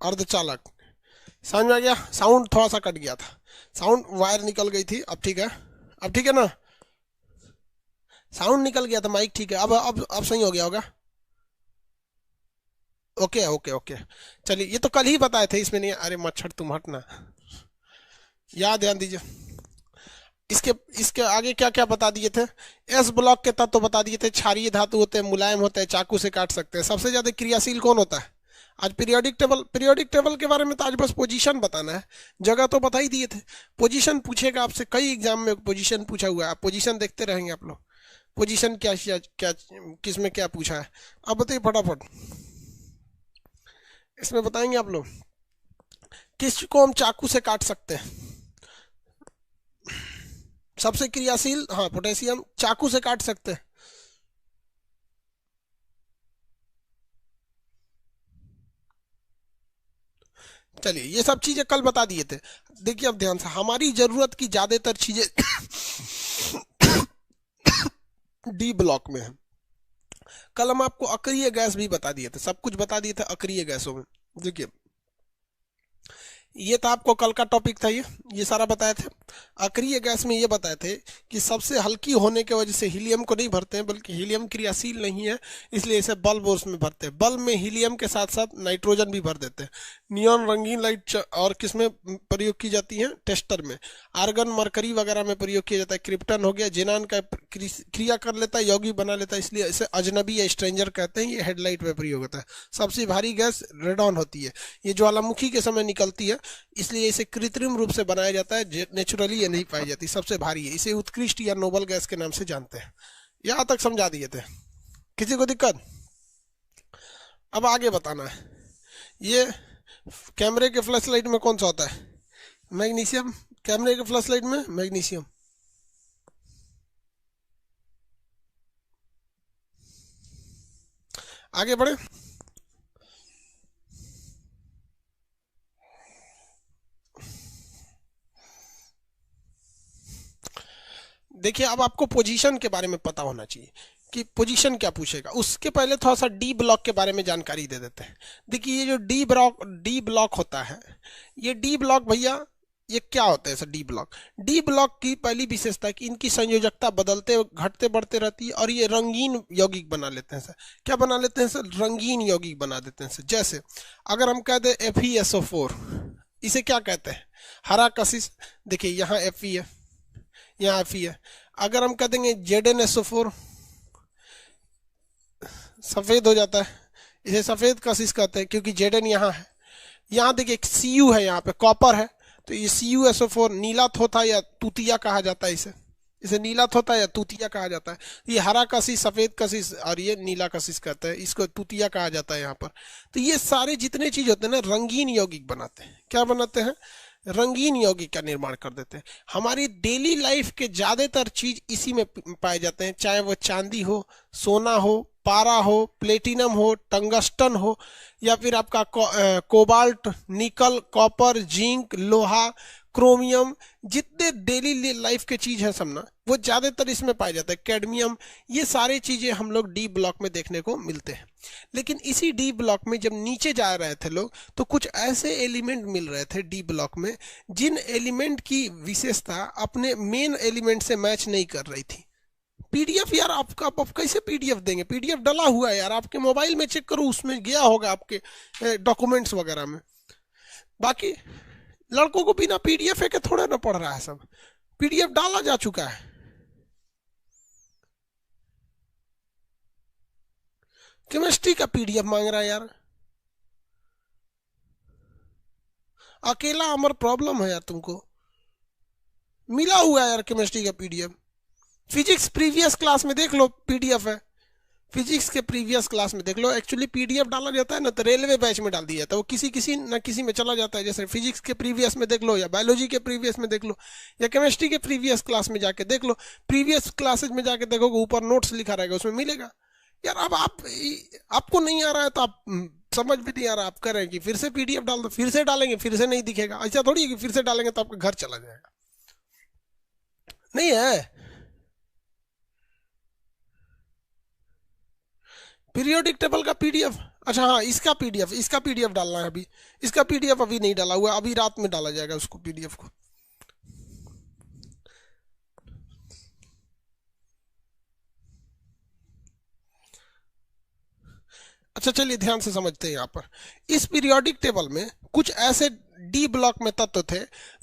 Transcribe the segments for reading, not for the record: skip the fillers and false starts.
अर्धचालक। समझ में आ गया? साउंड थोड़ा सा कट गया था, साउंड वायर निकल गई थी। अब ठीक है, अब ठीक है ना? साउंड निकल गया था, माइक ठीक है। अब सही हो गया होगा। Okay okay okay. चलिए, ये तो कल ही बताए थे, इसमें नहीं। अरे मच्छर तुम हटना, याद ध्यान दीजिए। इसके इसके आगे क्या क्या बता दिए थे? एस ब्लॉक के तत्व बता दिए थे। क्षारीय धातु होते हैं, मुलायम होते हैं, चाकू से काट सकते हैं। सबसे ज्यादा क्रियाशील कौन होता है? आज पीरियोडिक टेबल के बारे में तो आज बस पोजीशन बताना है, जगह तो बता ही दिए थे। पोजीशन पूछेगा आपसे, कई एग्जाम में पोजीशन पूछा हुआ है, आप पोजीशन देखते रहेंगे आप लोग। पोजीशन क्या किस में क्या पूछा है, अब बताइए फटाफट। इसमें बताएंगे आप लोग किसको हम चाकू से काट सकते हैं। सबसे क्रियाशील, हाँ, पोटेशियम चाकू से काट सकते हैं। चलिए, ये सब चीजें कल बता दिए थे। देखिए अब ध्यान से, हमारी जरूरत की ज्यादातर चीजें डी ब्लॉक में है। कल हम आपको अक्रिय गैस भी बता दिए थे, सब कुछ बता दिए थे अक्रिय गैसों में। देखिए, ये था आपको कल का टॉपिक था, ये सारा बताए थे। अक्रिय गैस में ये बताए थे कि सबसे हल्की होने की वजह से हीलियम को नहीं भरते हैं, बल्कि हीलियम क्रियाशील नहीं है, इसलिए इसे बल्ब और उसमें भरते हैं। बल्ब में हीलियम के साथ साथ नाइट्रोजन भी भर देते हैं। नियॉन रंगीन लाइट और किसमें प्रयोग की जाती है? टेस्टर में। आर्गन मरकरी वगैरह में प्रयोग किया जाता है। क्रिप्टन हो गया, जेनान का क्रिया कर लेता है, यौगिक बना लेता है, इसलिए इसे अजनबी या स्ट्रेंजर कहते हैं। ये हेडलाइट में प्रयोग होता है। सबसे भारी गैस रेडॉन होती है, ये ज्वालामुखी के समय निकलती है, इसलिए इसे कृत्रिम रूप से बनाया जाता है, नेचुरली ये नहीं पाई जाती। सबसे भारी है, इसे उत्कृष्ट या नोबल गैस के नाम से जानते हैं। यहां तक समझा दिए थे, किसी को दिक्कत? अब आगे बताना है। ये कैमरे के फ्लैश लाइट में कौन सा होता है? मैग्नीशियम। कैमरे के फ्लैश लाइट में मैग्नीशियम। आगे बढ़े। देखिए, अब आपको पोजीशन के बारे में पता होना चाहिए कि पोजीशन क्या पूछेगा। उसके पहले थोड़ा सा डी ब्लॉक के बारे में जानकारी दे देते हैं। देखिए, ये जो डी ब्लॉक होता है, ये डी ब्लॉक भैया, ये क्या होता है सर? डी ब्लॉक की पहली विशेषता है कि इनकी संयोजकता बदलते घटते बढ़ते रहती है, और ये रंगीन यौगिक बना लेते हैं सर। क्या बना लेते हैं सर? रंगीन यौगिक बना देते हैं सर। जैसे अगर हम कह दें FeSO4, इसे क्या कहते हैं? हरा कशिश। देखिए, यहाँ Fe है, यहाँ Fe है। अगर हम कह देंगे ZnSO4, सफेद हो जाता है, इसे सफेद कशिश कहते हैं, क्योंकि Zn यहाँ है। यहाँ देखिए Cu है, यहाँ पे कॉपर है, तो ये CuSO4 नीला थोथा या तूतिया कहा जाता है। इसे इसे नीला थोथा या तूतिया कहा जाता है। ये हरा कशिश, सफेद कशिश, और ये नीला कशिश कहते हैं, इसको तूतिया कहा जाता है यहाँ पर। तो ये सारे जितने चीज होते हैं ना, रंगीन यौगिक बनाते हैं। क्या बनाते हैं? रंगीन यौगिक का निर्माण कर देते हैं। हमारी डेली लाइफ के ज्यादातर चीज इसी में पाए जाते हैं, चाहे वो चांदी हो, सोना हो, पारा हो, प्लेटिनम हो, टंगस्टन हो, या फिर आपका कोबाल्ट, निकल, कॉपर, जिंक, लोहा, क्रोमियम। जितने डेली लाइफ के चीज है सब ना, वो ज्यादातर इसमें पाया जाता है। कैडमियम, ये सारी चीजें हम लोग डी ब्लॉक में देखने को मिलते हैं। लेकिन इसी डी ब्लॉक में जब नीचे जा रहे थे लोग, तो कुछ ऐसे एलिमेंट मिल रहे थे डी ब्लॉक में, जिन एलिमेंट की विशेषता अपने मेन एलिमेंट से मैच नहीं कर रही थी। पीडीएफ यार, आपका आप कैसे पीडीएफ देंगे? पीडीएफ डला हुआ है यार, आपके मोबाइल में चेक करो, उसमें गया होगा आपके डॉक्यूमेंट्स वगैरह में। बाकी लड़कों को बिना पीडीएफ के थोड़ा ना पढ़ रहा है, सब पीडीएफ डाला जा चुका है। केमिस्ट्री का पीडीएफ मांग रहा है यार, अकेला अमर प्रॉब्लम है यार तुमको। मिला हुआ है यार केमिस्ट्री का पीडीएफ। फिजिक्स प्रीवियस क्लास में देख लो, पीडीएफ है। फिजिक्स के प्रीवियस क्लास में देख लो। एक्चुअली पीडीएफ डाला जाता है ना, तो रेलवे बैच में डाल दिया जाता है, वो किसी किसी न किसी में चला जाता है। जैसे फिजिक्स के प्रीवियस में देख लो, या बायोलॉजी के प्रीवियस में देख लो, या केमिस्ट्री के प्रीवियस क्लास में जाके देख लो। प्रीवियस क्लासेज में जाके देखोगे, ऊपर नोट्स लिखा रहेगा, उसमें मिलेगा यार। अब आपको नहीं आ रहा है तो आप समझ भी नहीं आ रहा, आप कह रहे हैं कि फिर से पीडीएफ डाल दो। फिर से डालेंगे, फिर से नहीं दिखेगा। ऐसा थोड़ी है कि फिर से डालेंगे तो आपका घर चला जाएगा, नहीं है। पीरियोडिक टेबल का पीडीएफ अच्छा हाँ, इसका पीडीएफ डालना है अभी। इसका पीडीएफ अभी नहीं डाला हुआ, अभी रात में डाला जाएगा उसको, पीडीएफ को। अच्छा चलिए ध्यान से समझते हैं। यहाँ पर इस पीरियोडिक टेबल में कुछ ऐसे डी ब्लॉक में तत्व थे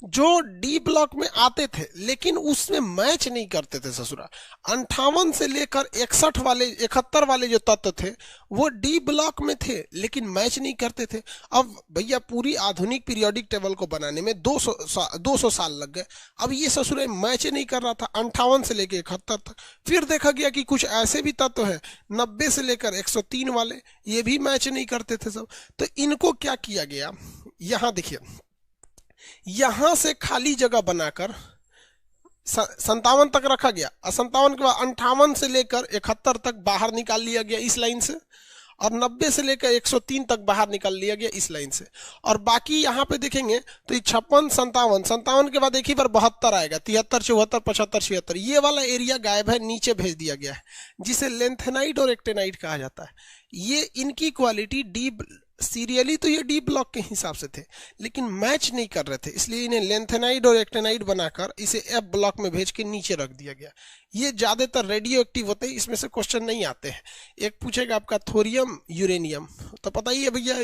जो डी ब्लॉक में आते थे लेकिन उसमें मैच नहीं करते थे ससुरा। 58 से लेकर 71 वाले जो तत्व थे वो डी ब्लॉक में थे लेकिन मैच नहीं करते थे। अब भैया पूरी आधुनिक पीरियोडिक टेबल को बनाने में 200 साल लग गए। अब ये ससुरे मैच नहीं कर रहा था 58 से लेकर 71 तक। फिर देखा गया कि कुछ ऐसे भी तत्व है 90 से लेकर 103 वाले, ये भी मैच नहीं करते थे सब। तो इनको क्या किया गया, यहां देखिए, यहां से खाली जगह बनाकर 57 तक रखा गया और 57 के बाद 58 से लेकर 71 तक बाहर निकाल लिया गया इस लाइन से, और 90 से लेकर 103 तक बाहर निकाल लिया गया इस लाइन से। और बाकी यहाँ पे देखेंगे तो ये 56, 57 के बाद एक ही बार 72 आएगा, 73, 74, 75, 76, ये वाला एरिया गायब है, नीचे भेज दिया गया है, जिसे लेंथेनाइड और एक्टेनाइड कहा जाता है। ये इनकी क्वालिटी डी सीरियली तो ये डी ब्लॉक के हिसाब से थे लेकिन मैच नहीं कर रहे थे, इसलिए इन्हें लेंथेनाइड और एक्टेनाइड बनाकर इसे एफ ब्लॉक में भेज के नीचे रख दिया गया। ये ज्यादातर रेडियो एक्टिव होते हैं, इसमें से क्वेश्चन नहीं आते हैं। एक पूछेगा आपका थोरियम यूरेनियम, तो पता ही है भैया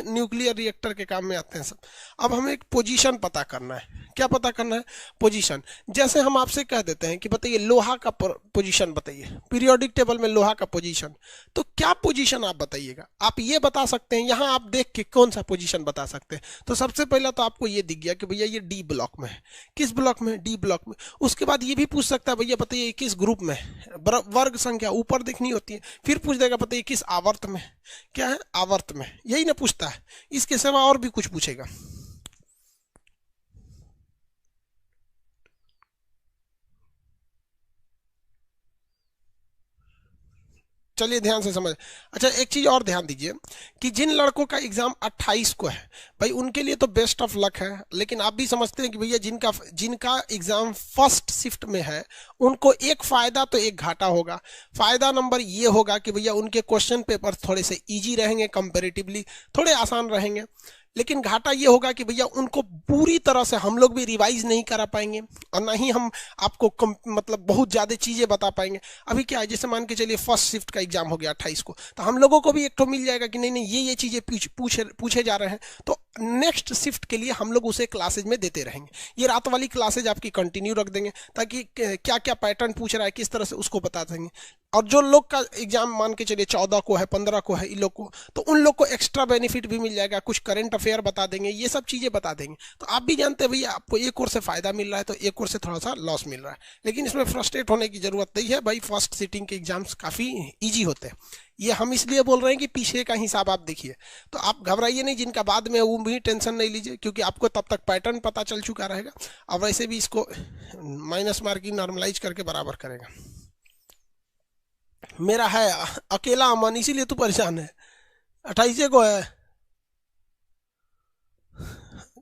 न्यूक्लियर रिएक्टर के काम में आते हैं सब। अब हमें एक पोजीशन पता करना है। क्या पता करना है? पोजीशन। जैसे हम आपसे कह देते हैं कि बताइए लोहा का पोजीशन बताइए, पीरियोडिक टेबल में लोहा का पोजीशन, तो क्या पोजीशन आप बताइएगा? आप ये बता सकते हैं, यहाँ आप देख के कौन सा पोजीशन बता सकते हैं। तो सबसे पहला तो आपको ये दिख गया कि भैया ये डी ब्लॉक में है। किस ब्लॉक में? डी ब्लॉक में। उसके बाद ये भी पूछ सकता है भैया बताइए किस ग्रुप में, वर्ग संख्या ऊपर दिखनी होती है। फिर पूछ देगा बताइए किस आवर्त में। क्या है? आवर्त में। यही ना पूछता है, इसके सिवा और भी कुछ पूछेगा। चलिए ध्यान से समझ। अच्छा एक चीज और ध्यान दीजिए कि जिन लड़कों का एग्जाम 28 को है भाई उनके लिए तो बेस्ट ऑफ लक है, लेकिन आप भी समझते हैं कि भैया जिनका एग्जाम फर्स्ट शिफ्ट में है उनको एक फायदा तो एक घाटा होगा। फायदा नंबर ये होगा कि भैया उनके क्वेश्चन पेपर थोड़े से इजी रहेंगे, कंपेरेटिवली थोड़े आसान रहेंगे। लेकिन घाटा ये होगा कि भैया उनको पूरी तरह से हम लोग भी रिवाइज नहीं करा पाएंगे और ना ही हम आपको मतलब बहुत ज्यादा चीजें बता पाएंगे। अभी क्या है, जैसे मान के चलिए फर्स्ट शिफ्ट का एग्जाम हो गया 28 को, तो हम लोगों को भी एक तो मिल जाएगा कि नहीं नहीं ये चीजें पूछे जा रहे हैं, तो नेक्स्ट शिफ्ट के लिए हम लोग उसे क्लासेज में देते रहेंगे। ये रात वाली क्लासेज आपकी कंटिन्यू रख देंगे ताकि क्या क्या पैटर्न पूछ रहा है किस तरह से उसको बता देंगे। और जो लोग का एग्जाम मान के चलिए 14 को है, 15 को है, इन लोग को, तो उन लोग को एक्स्ट्रा बेनिफिट भी मिल जाएगा, कुछ करंट अफेयर बता देंगे, ये सब चीजें बता देंगे। तो आप भी जानते हैं भैया आपको एक और से फायदा मिल रहा है तो एक और से थोड़ा सा लॉस मिल रहा है, लेकिन इसमें फ्रस्ट्रेट होने की जरूरत नहीं है भाई। फर्स्ट सिटिंग के एग्जाम्स काफी ईजी होते हैं। ये हम इसलिए बोल रहे हैं कि पीछे का हिसाब आप देखिए, तो आप घबराइए नहीं। जिनका बाद में वो भी टेंशन नहीं लीजिए, क्योंकि आपको तब तक पैटर्न पता चल चुका रहेगा। अब वैसे भी इसको माइनस मार्किंग नॉर्मलाइज करके बराबर करेगा। मेरा है अकेला अमन, इसीलिए तू परेशान है। 28 को है।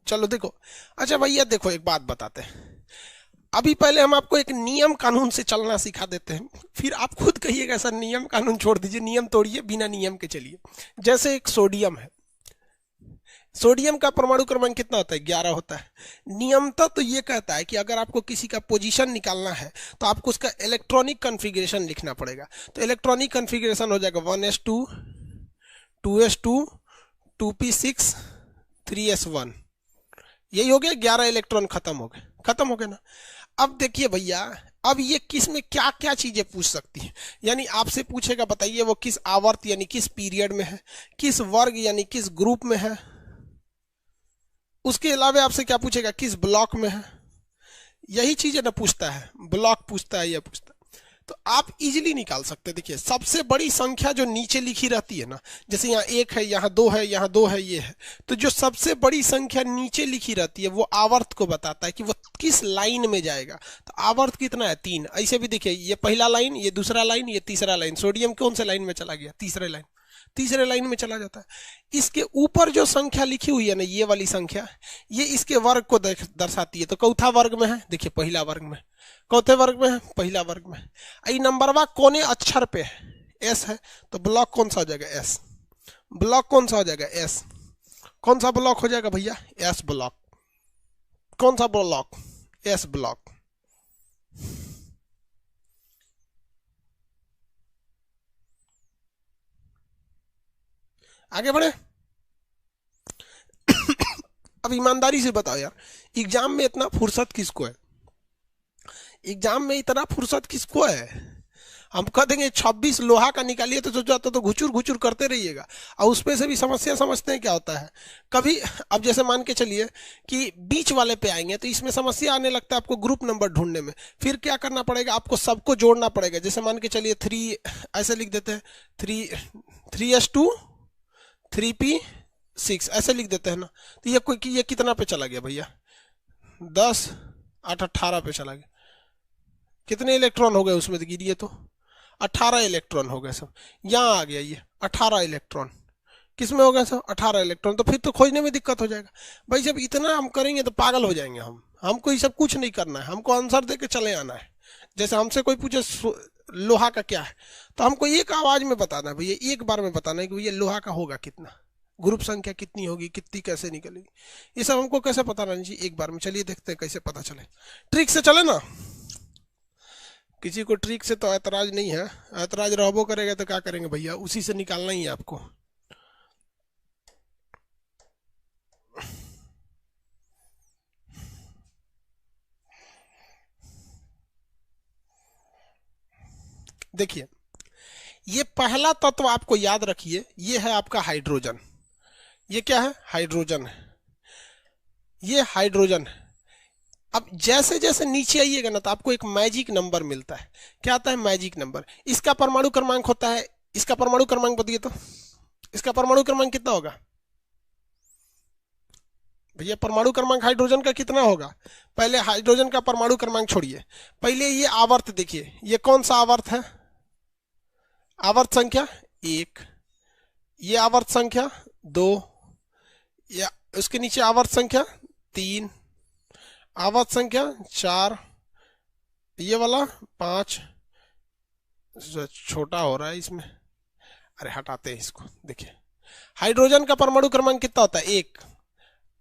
चलो देखो। अच्छा भैया देखो एक बात बताते हैं। अभी पहले हम आपको एक नियम कानून से चलना सिखा देते हैं, फिर आप खुद कहिएगा सर नियम कानून छोड़ दीजिए, नियम तोड़िए, बिना नियम के चलिए। जैसे एक सोडियम है, सोडियम का परमाणु क्रमांक कितना होता है? 11 होता है। नियमतः तो ये कहता है कि अगर आपको किसी का पोजीशन निकालना है तो आपको उसका इलेक्ट्रॉनिक कॉन्फ़िगरेशन लिखना पड़ेगा। तो इलेक्ट्रॉनिक कॉन्फ़िगरेशन हो जाएगा 1s2 2s2 2p6 3s1। यही हो गया, 11 इलेक्ट्रॉन खत्म हो गए ना। अब देखिए भैया, अब ये किस में क्या क्या चीजें पूछ सकती है। यानी आपसे पूछेगा बताइए वो किस आवर्त यानी किस पीरियड में है, किस वर्ग यानी किस ग्रुप में है। उसके अलावा आपसे क्या पूछेगा? किस ब्लॉक में है। यही चीजें ना पूछता है, ब्लॉक पूछता है, यह पूछता है। तो आप इजीली निकाल सकते हैं। देखिए सबसे बड़ी संख्या जो नीचे लिखी रहती है ना, जैसे यहाँ 1 है, यहाँ 2 है, यहाँ 2 है, ये है, तो जो सबसे बड़ी संख्या नीचे लिखी रहती है वो आवर्त को बताता है कि वो किस लाइन में जाएगा। तो आवर्त कितना है? 3। ऐसे भी देखिए ये पहला लाइन, ये दूसरा लाइन, ये तीसरा लाइन। सोडियम कौन से लाइन में चला गया? तीसरे लाइन में चला जाता है। इसके ऊपर जो संख्या लिखी हुई है ना, ये वाली संख्या, ये इसके वर्ग को दर्शाती है। तो चौथा वर्ग में है, देखिए पहला वर्ग में, चौथे वर्ग में है, पहला वर्ग में। आई नंबरवा कोने अक्षर पे है, एस है, तो ब्लॉक कौन सा हो जाएगा? एस। ब्लॉक कौन सा हो जाएगा? एस। कौन सा ब्लॉक हो जाएगा भैया? S block. कौन सा ब्लॉक? S block. आगे बढ़े। अब ईमानदारी से बताओ यार, एग्जाम में इतना फुर्सत किसको है? एग्जाम में इतना फुर्सत किसको है? हम कह देंगे 26 लोहा का निकालिए तो जो जाता तो घुचुर घुचुर करते रहिएगा, और उसमें से भी समस्या समझते हैं क्या होता है कभी। अब जैसे मान के चलिए कि बीच वाले पे आएंगे तो इसमें समस्या आने लगता है आपको ग्रुप नंबर ढूंढने में। फिर क्या करना पड़ेगा? आपको सबको जोड़ना पड़ेगा। जैसे मान के चलिए 3 ऐसे लिख देते हैं, 3s2 3p6 ऐसे लिख देते हैं ना। तो ये कितना पे चला गया भैया? 10 8 18 पे चला गया। कितने इलेक्ट्रॉन हो गए उसमें तो गिरिए तो? 18 इलेक्ट्रॉन हो गए सब। यहाँ आ गया ये 18 इलेक्ट्रॉन। किस में हो गया सब? 18 इलेक्ट्रॉन। तो फिर तो खोजने में दिक्कत हो जाएगा भाई। जब इतना हम करेंगे तो पागल हो जाएंगे हम। हमको ये सब कुछ नहीं करना है, हमको आंसर दे के चले आना है। जैसे हमसे कोई पूछे लोहा का क्या है, तो हमको एक आवाज में बताना है भैया, एक बार में बताना है कि भैया लोहा का होगा कितना, ग्रुप संख्या कितनी होगी, कितनी कैसे निकलेगी, ये सब हमको कैसे पता रहना चाहिए एक बार में। चलिए देखते हैं कैसे पता चले। ट्रिक से चले ना। किसी को ट्रिक से तो ऐतराज नहीं है, ऐतराज रहबो करेगा तो क्या करेंगे भैया, उसी से निकालना ही है आपको। देखिए, ये पहला तत्व आपको याद रखिए, ये है आपका हाइड्रोजन। ये क्या है? हाइड्रोजन है। ये हाइड्रोजन है। अब जैसे जैसे नीचे आइएगा ना तो आपको एक मैजिक नंबर मिलता है। क्या आता है? Magic number. इसका परमाणु क्रमांक होता है, इसका परमाणु क्रमांक बताइए तो, इसका परमाणु क्रमांक कितना होगा भैया? परमाणु क्रमांक हाइड्रोजन का कितना होगा? पहले हाइड्रोजन का परमाणु क्रमांक छोड़िए, पहले ये आवर्त देखिए, ये कौन सा आवर्त है? आवर्त संख्या 1, ये आवर्त संख्या 2, या उसके नीचे आवर्त संख्या 3, आवर्त संख्या 4, ये वाला 5। छोटा हो रहा है इसमें, अरे हटाते हैं इसको। देखिए हाइड्रोजन का परमाणु क्रमांक कितना होता है? 1।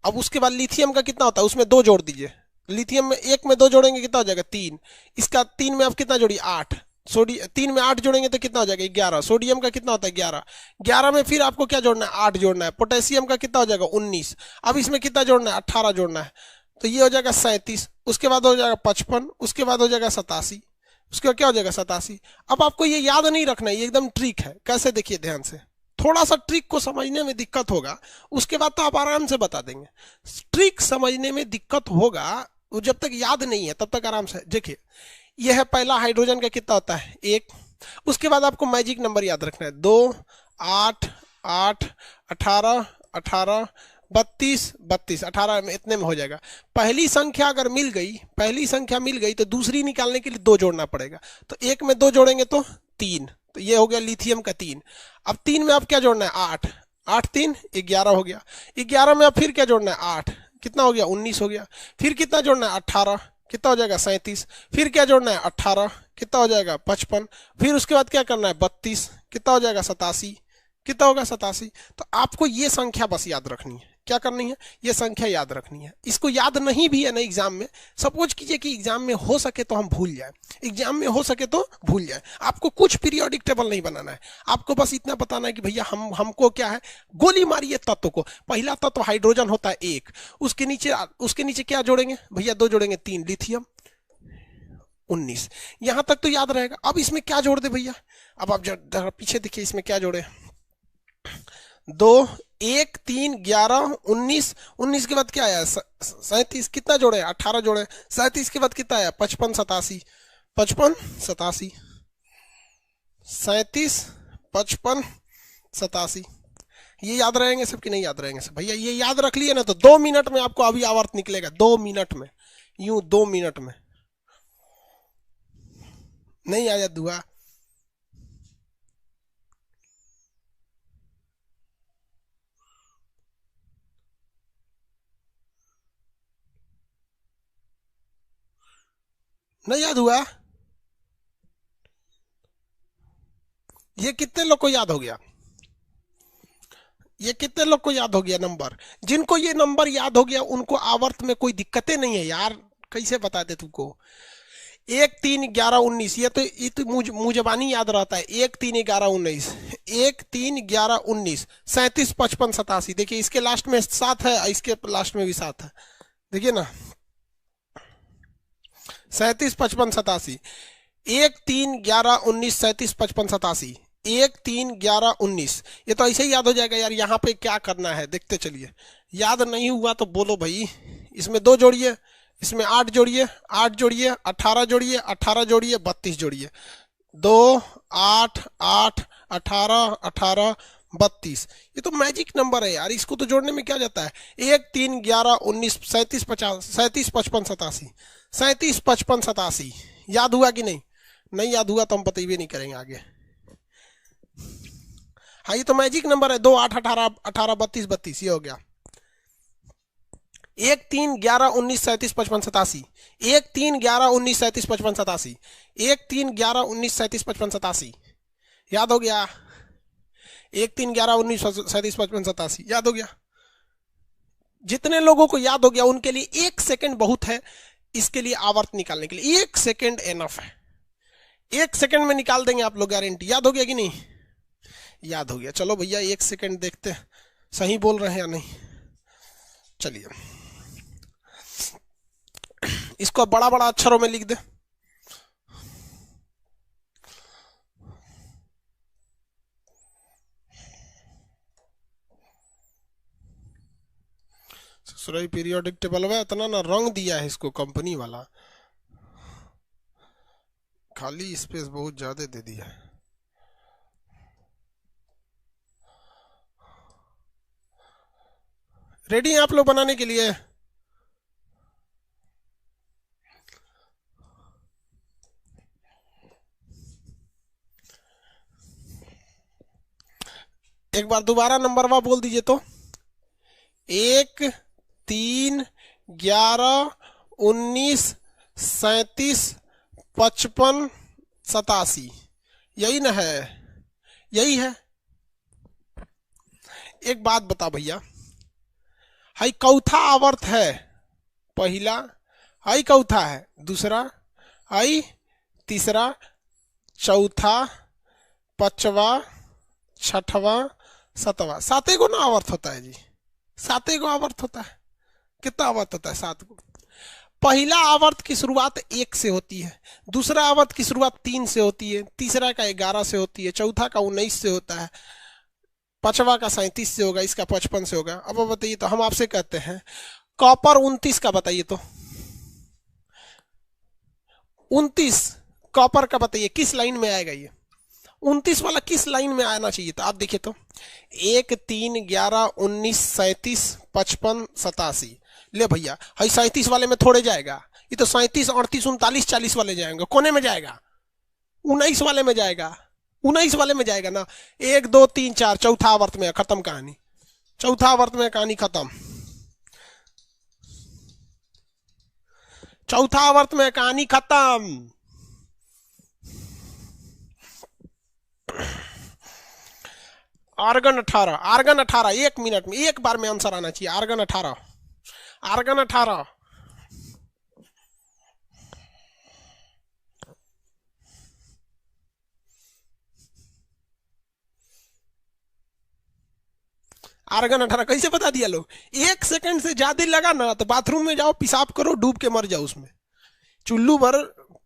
अब उसके बाद लिथियम का कितना होता है? उसमें 2 जोड़ दीजिए। लिथियम में 1 में 2 जोड़ेंगे कितना हो जाएगा? 3। इसका 3 में आप कितना जोड़िए? 8। सोडियम 3 में 8 जोड़ेंगे तो कितना हो जाएगा? 11। सोडियम का कितना होता है? 11। 11 में फिर आपको क्या जोड़ना है? 8 जोड़ना है। पोटेशियम का कितना हो जाएगा? 19। अब इसमें कितना जोड़ना है? 18 जोड़ना है। तो ये हो जाएगा 37। उसके बाद हो जाएगा 55। उसके बाद हो जाएगा 87। उसके बाद क्या हो जाएगा? 87। अब आपको ये याद नहीं रखना है, ये एकदम ट्रिक है। कैसे? देखिए ध्यान से, थोड़ा सा ट्रिक को समझने में दिक्कत होगा, उसके बाद तो आप आराम से बता देंगे। ट्रिक समझने में दिक्कत होगा, वो जब तक याद नहीं है तब तक आराम से। देखिए यह है पहला हाइड्रोजन का कितना होता है? 1। उसके बाद आपको मैजिक नंबर याद रखना है 2 8 8 18 18 32 32। 18 में इतने में हो जाएगा। पहली संख्या अगर मिल गई, पहली संख्या मिल गई तो दूसरी निकालने के लिए 2 जोड़ना पड़ेगा। तो 1 में 2 जोड़ेंगे तो 3। तो ये हो गया लिथियम का 3। अब 3 में आप क्या जोड़ना है? 8। 8 3 11 हो गया। 11 में आप फिर क्या जोड़ना है? 8। कितना हो गया? 19 हो गया। फिर कितना जोड़ना है? 18। कितना हो जाएगा? 37। फिर क्या जोड़ना है? 18। कितना हो जाएगा? 55। फिर उसके बाद क्या करना है? 32। कितना हो जाएगा? 87। कितना होगा? 87। तो आपको ये संख्या बस याद रखनी है। क्या करनी है? ये संख्या याद रखनी है। इसको याद नहीं भी है ना एग्जाम में, सपोज कीजिए कि एग्जाम में हो सके तो हम भूल जाए, एग्जाम में हो सके तो भूल जाए। आपको कुछ पीरियोडिक टेबल नहीं बनाना है, आपको बस इतना बताना है कि भैया हमको क्या है, गोली मारिए तत्व को। पहला तत्व हाइड्रोजन होता है 1, उसके नीचे क्या जोड़ेंगे भैया? 2 जोड़ेंगे, 3 लिथियम 19। यहां तक तो याद रहेगा। अब इसमें क्या जोड़ दे भैया? अब आप जरा पीछे देखिए, इसमें क्या जोड़े? 2 1 3 11 19। 19 के बाद क्या आया? 37। कितना जोड़े? 18 जोड़े। 37 के बाद कितना आया? 55 87। 55 87। 37 55 87। ये याद रहेंगे सब कि नहीं याद रहेंगे सब? भैया ये याद रख लिए ना तो 2 मिनट में आपको अभी आवर्त निकलेगा। 2 मिनट में, यूं 2 मिनट में। नहीं आया दुआ? नहीं याद हुआ? ये कितने लोग को याद हो गया? ये कितने लोग को याद हो गया नंबर? जिनको ये नंबर याद हो गया उनको आवर्त में कोई दिक्कतें नहीं है यार, कैसे बता दे तुमको। 1 3 11 19, ये तो मुझ जबानी याद रहता है। 1 3 11 19, 1 3 11 19, 37 55 87। देखिए इसके लास्ट में 7 है, इसके लास्ट में भी 7 है, देखिए ना, 37 55 87। 1 3 11 19, 37 55 87, 1 3 11 19। ये तो ऐसे ही याद हो जाएगा यार। यहाँ पे क्या करना है देखते चलिए, याद नहीं हुआ तो बोलो भाई। इसमें 2 जोड़िए, इसमें 8 जोड़िए, 8 जोड़िए, 18 जोड़िए, 18 जोड़िए, 32 जोड़िए। 2 8 8 18 18 32। ये तो मैजिक नंबर है यार, इसको तो जोड़ने में क्या जाता है। 1 3 11 19, 37 50, 37 55 87, 37 55 87। याद हुआ कि नहीं? नहीं याद हुआ तो हम बताइए नहीं करेंगे आगे। हाँ ये तो मैजिक नंबर है। 2 8 18 18 32 32, ये हो गया। 1 3 11 19, 37 55 87, 1 3 11 19, 37 55 87, 1 3 11 19, 37 55 87। याद हो गया? 1 3 11 19, 37 55 87 याद हो गया। जितने लोगों को याद हो गया उनके लिए 1 सेकंड बहुत है, इसके लिए आवर्त निकालने के लिए 1 सेकंड एनफ है। 1 सेकंड में निकाल देंगे आप लोग, गारंटी। याद हो गया कि नहीं? याद हो गया। चलो भैया 1 सेकंड देखते हैं सही बोल रहे हैं या नहीं। चलिए इसको बड़ा बड़ा अक्षरों में लिख दे। ससुराई पीरियोडिक टेबल में इतना ना रंग दिया है इसको कंपनी वाला, खाली स्पेस बहुत ज्यादा दे दिया है। रेडी हैं आप लोग बनाने के लिए? एक बार दोबारा नंबर वा बोल दीजिए तो। 1 3 11 19 37 55 87, यही ना है? यही है। एक बात बता भैया, हाई चौथा आवर्त है पहला, हाई चौथा है दूसरा, हाई तीसरा, चौथा, पांचवा, छठवा, सातवां। 7 को ना आवर्त होता है जी, 7 को आवर्त होता है। कितना आवर्त होता है? 7 को। पहला आवर्त की शुरुआत 1 से होती है, दूसरा आवर्त की शुरुआत 3 से होती है, तीसरा का 11 से होती है, चौथा का 19 से होता है, पांचवा का 37 से होगा, इसका 55 से होगा। अब बताइए तो, हम आपसे कहते हैं कॉपर 29 का बताइए तो। 29 कॉपर का बताइए किस लाइन में आएगा ये? 29 वाला किस लाइन में आना चाहिए था? आप देखिए तो 1 3 11 19 37 55 87। ले भैया, हाई 37 वाले में थोड़े जाएगा, ये तो 37 38 39 40 वाले जाएंगे। कोने में जाएगा? 19 वाले में जाएगा, 19 वाले में जाएगा ना। 1 2 3 4, चौथा आवर्त में खत्म कहानी, चौथा आवर्त में कहानी खत्म, चौथा आवर्त में कहानी खत्म। आर्गन 18, आर्गन 18, 1 मिनट में, एक बार में आंसर आना चाहिए। Argon 18, argon 18। आर्गन 18 कैसे बता दिया लोग? 1 सेकंड से ज्यादा लगा ना तो बाथरूम में जाओ, पेशाब करो, डूब के मर जाओ उसमें, चुल्लू भर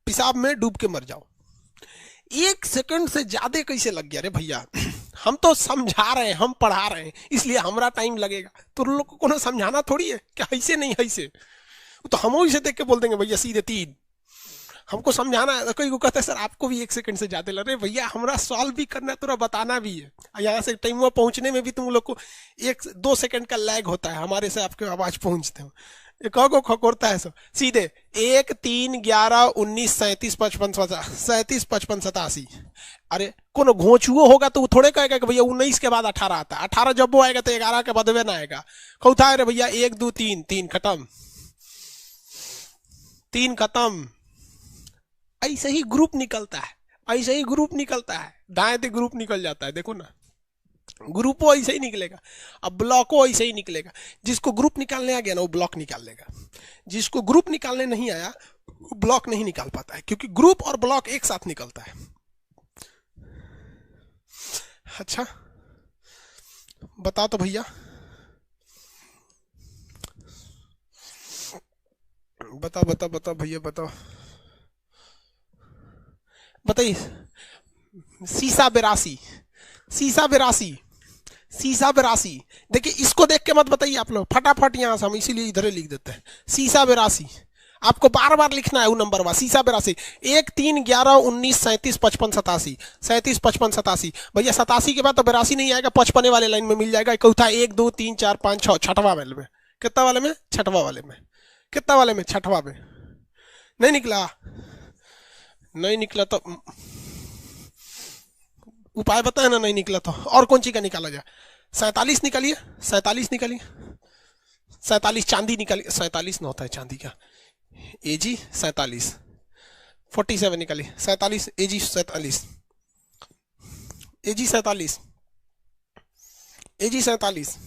पेशाब में डूब के मर जाओ। 1 सेकंड से ज्यादा कैसे लग गया रे भैया? हम तो समझा रहे हैं, हम पढ़ा रहे हैं, इसलिए हमारा टाइम लगेगा। तो उन लोग को समझाना थोड़ी है क्या? ऐसे नहीं, ऐसे तो हम इसे देख के बोल देंगे भैया सीधे 3। हमको समझाना है। कोई को कहता है सर आपको भी 1 सेकंड से ज्यादा लग रहा है। भैया हमारा सॉल्व भी करना है, थोड़ा बताना भी है। यहाँ से टाइम पहुंचने में भी तुम लोग को 1 2 सेकंड का लैग होता है, हमारे से आपके आवाज पहुंचते हो। को खकोरता है सब सीधे 1 3 11 19 37 55 37 55 87। अरे कोनो घोंचुओ होगा तो वो थोड़े कहेगा कि भैया 19 के बाद 18 आता है। 18 जब वो आएगा तो 11 के बाद ना आएगा। कौथा है रे भैया 1 2 3, 3 खत्म, 3 खत्म। ऐसे ही ग्रुप निकलता है, ऐसे ही ग्रुप निकलता है, दाएं से ग्रुप निकल जाता है। देखो ना, ग्रुपो ऐसे ही निकलेगा, अब ब्लॉको ऐसे ही निकलेगा। जिसको ग्रुप निकालने आ गया ना वो ब्लॉक निकाल लेगा, जिसको ग्रुप निकालने नहीं आया वो ब्लॉक नहीं निकाल पाता है, क्योंकि ग्रुप और ब्लॉक एक साथ निकलता है। अच्छा बता तो भैया, बता बता बता भैया बताओ, बताइए। सीसा बेरासी, सीसा बेरासी, सीसा बेरासी। देखिए इसको देख के मत बताइए आप लोग, फटाफट यहां से हम इसीलिए इधर लिख देते हैं। सीसा बेरासी आपको बार बार लिखना है वो नंबर वा, सीसा बेरासी। 1 3 11 19 37 55 87, 37 55 87। भैया 87 के बाद तो बेरासी नहीं आएगा, 55 वाले लाइन में मिल जाएगा। चौथा 1 2 3 4 5 6 छठवा वाले में, कितना वाले में? छठवा वाले में। कितना वाले में? छठवा में। नहीं निकला, नहीं निकला तो उपाय बताए ना, नहीं निकला तो और कौन सी का निकाला जाए? 47 निकालिए, 47 निकालिए, 47 चांदी निकालिए। 47 ना होता है चांदी का, एजी 47, 47 निकालिए। 47 एजी 47, एजी 47, एजी 47।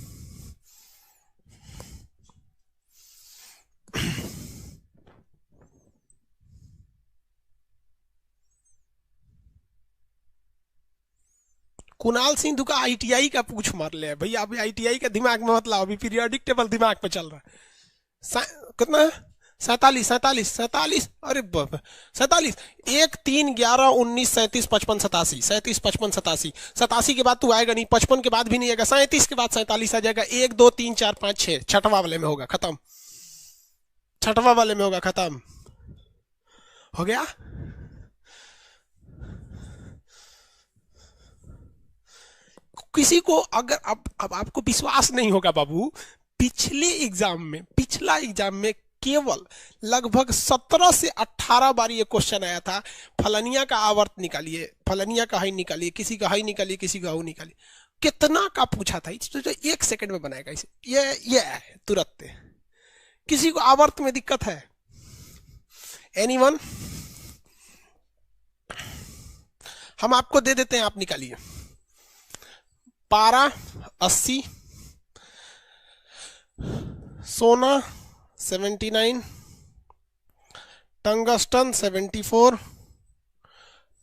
कुणाल सिंधु का आईटीआई का पूछ मार ले भैया, अभी आईटीआई का दिमाग में मत लाओ, अभी पीरियोडिक टेबल दिमाग पे चल रहा है। कितना है? 47 47 47, अरे 47। 1 3 11 19 37 55 87, 37 55 87। 87 के बाद तू आएगा नहीं, 55 के बाद भी नहीं आएगा, 37 के बाद 47 आ जाएगा। 1 2 3 4 5 6 छठवा वाले में होगा, खत्म। छठवा वाले में होगा, खत्म हो गया। किसी को अगर अब आपको विश्वास नहीं होगा बाबू, पिछले एग्जाम में, पिछला एग्जाम में केवल लगभग 17 से 18 बार ये क्वेश्चन आया था, फलनिया का आवर्त निकालिए, फलनिया का हाई निकालिए, किसी का हाई निकालिए, किसी का हाउ निकालिए। कितना का पूछा था, तो 1 सेकंड में बनाएगा इसे, ये तुरंत। किसी को आवर्त में दिक्कत है? एनीवन? हम आपको दे देते हैं, आप निकालिए। पारा 80, सोना 79, टंगस्टन 74,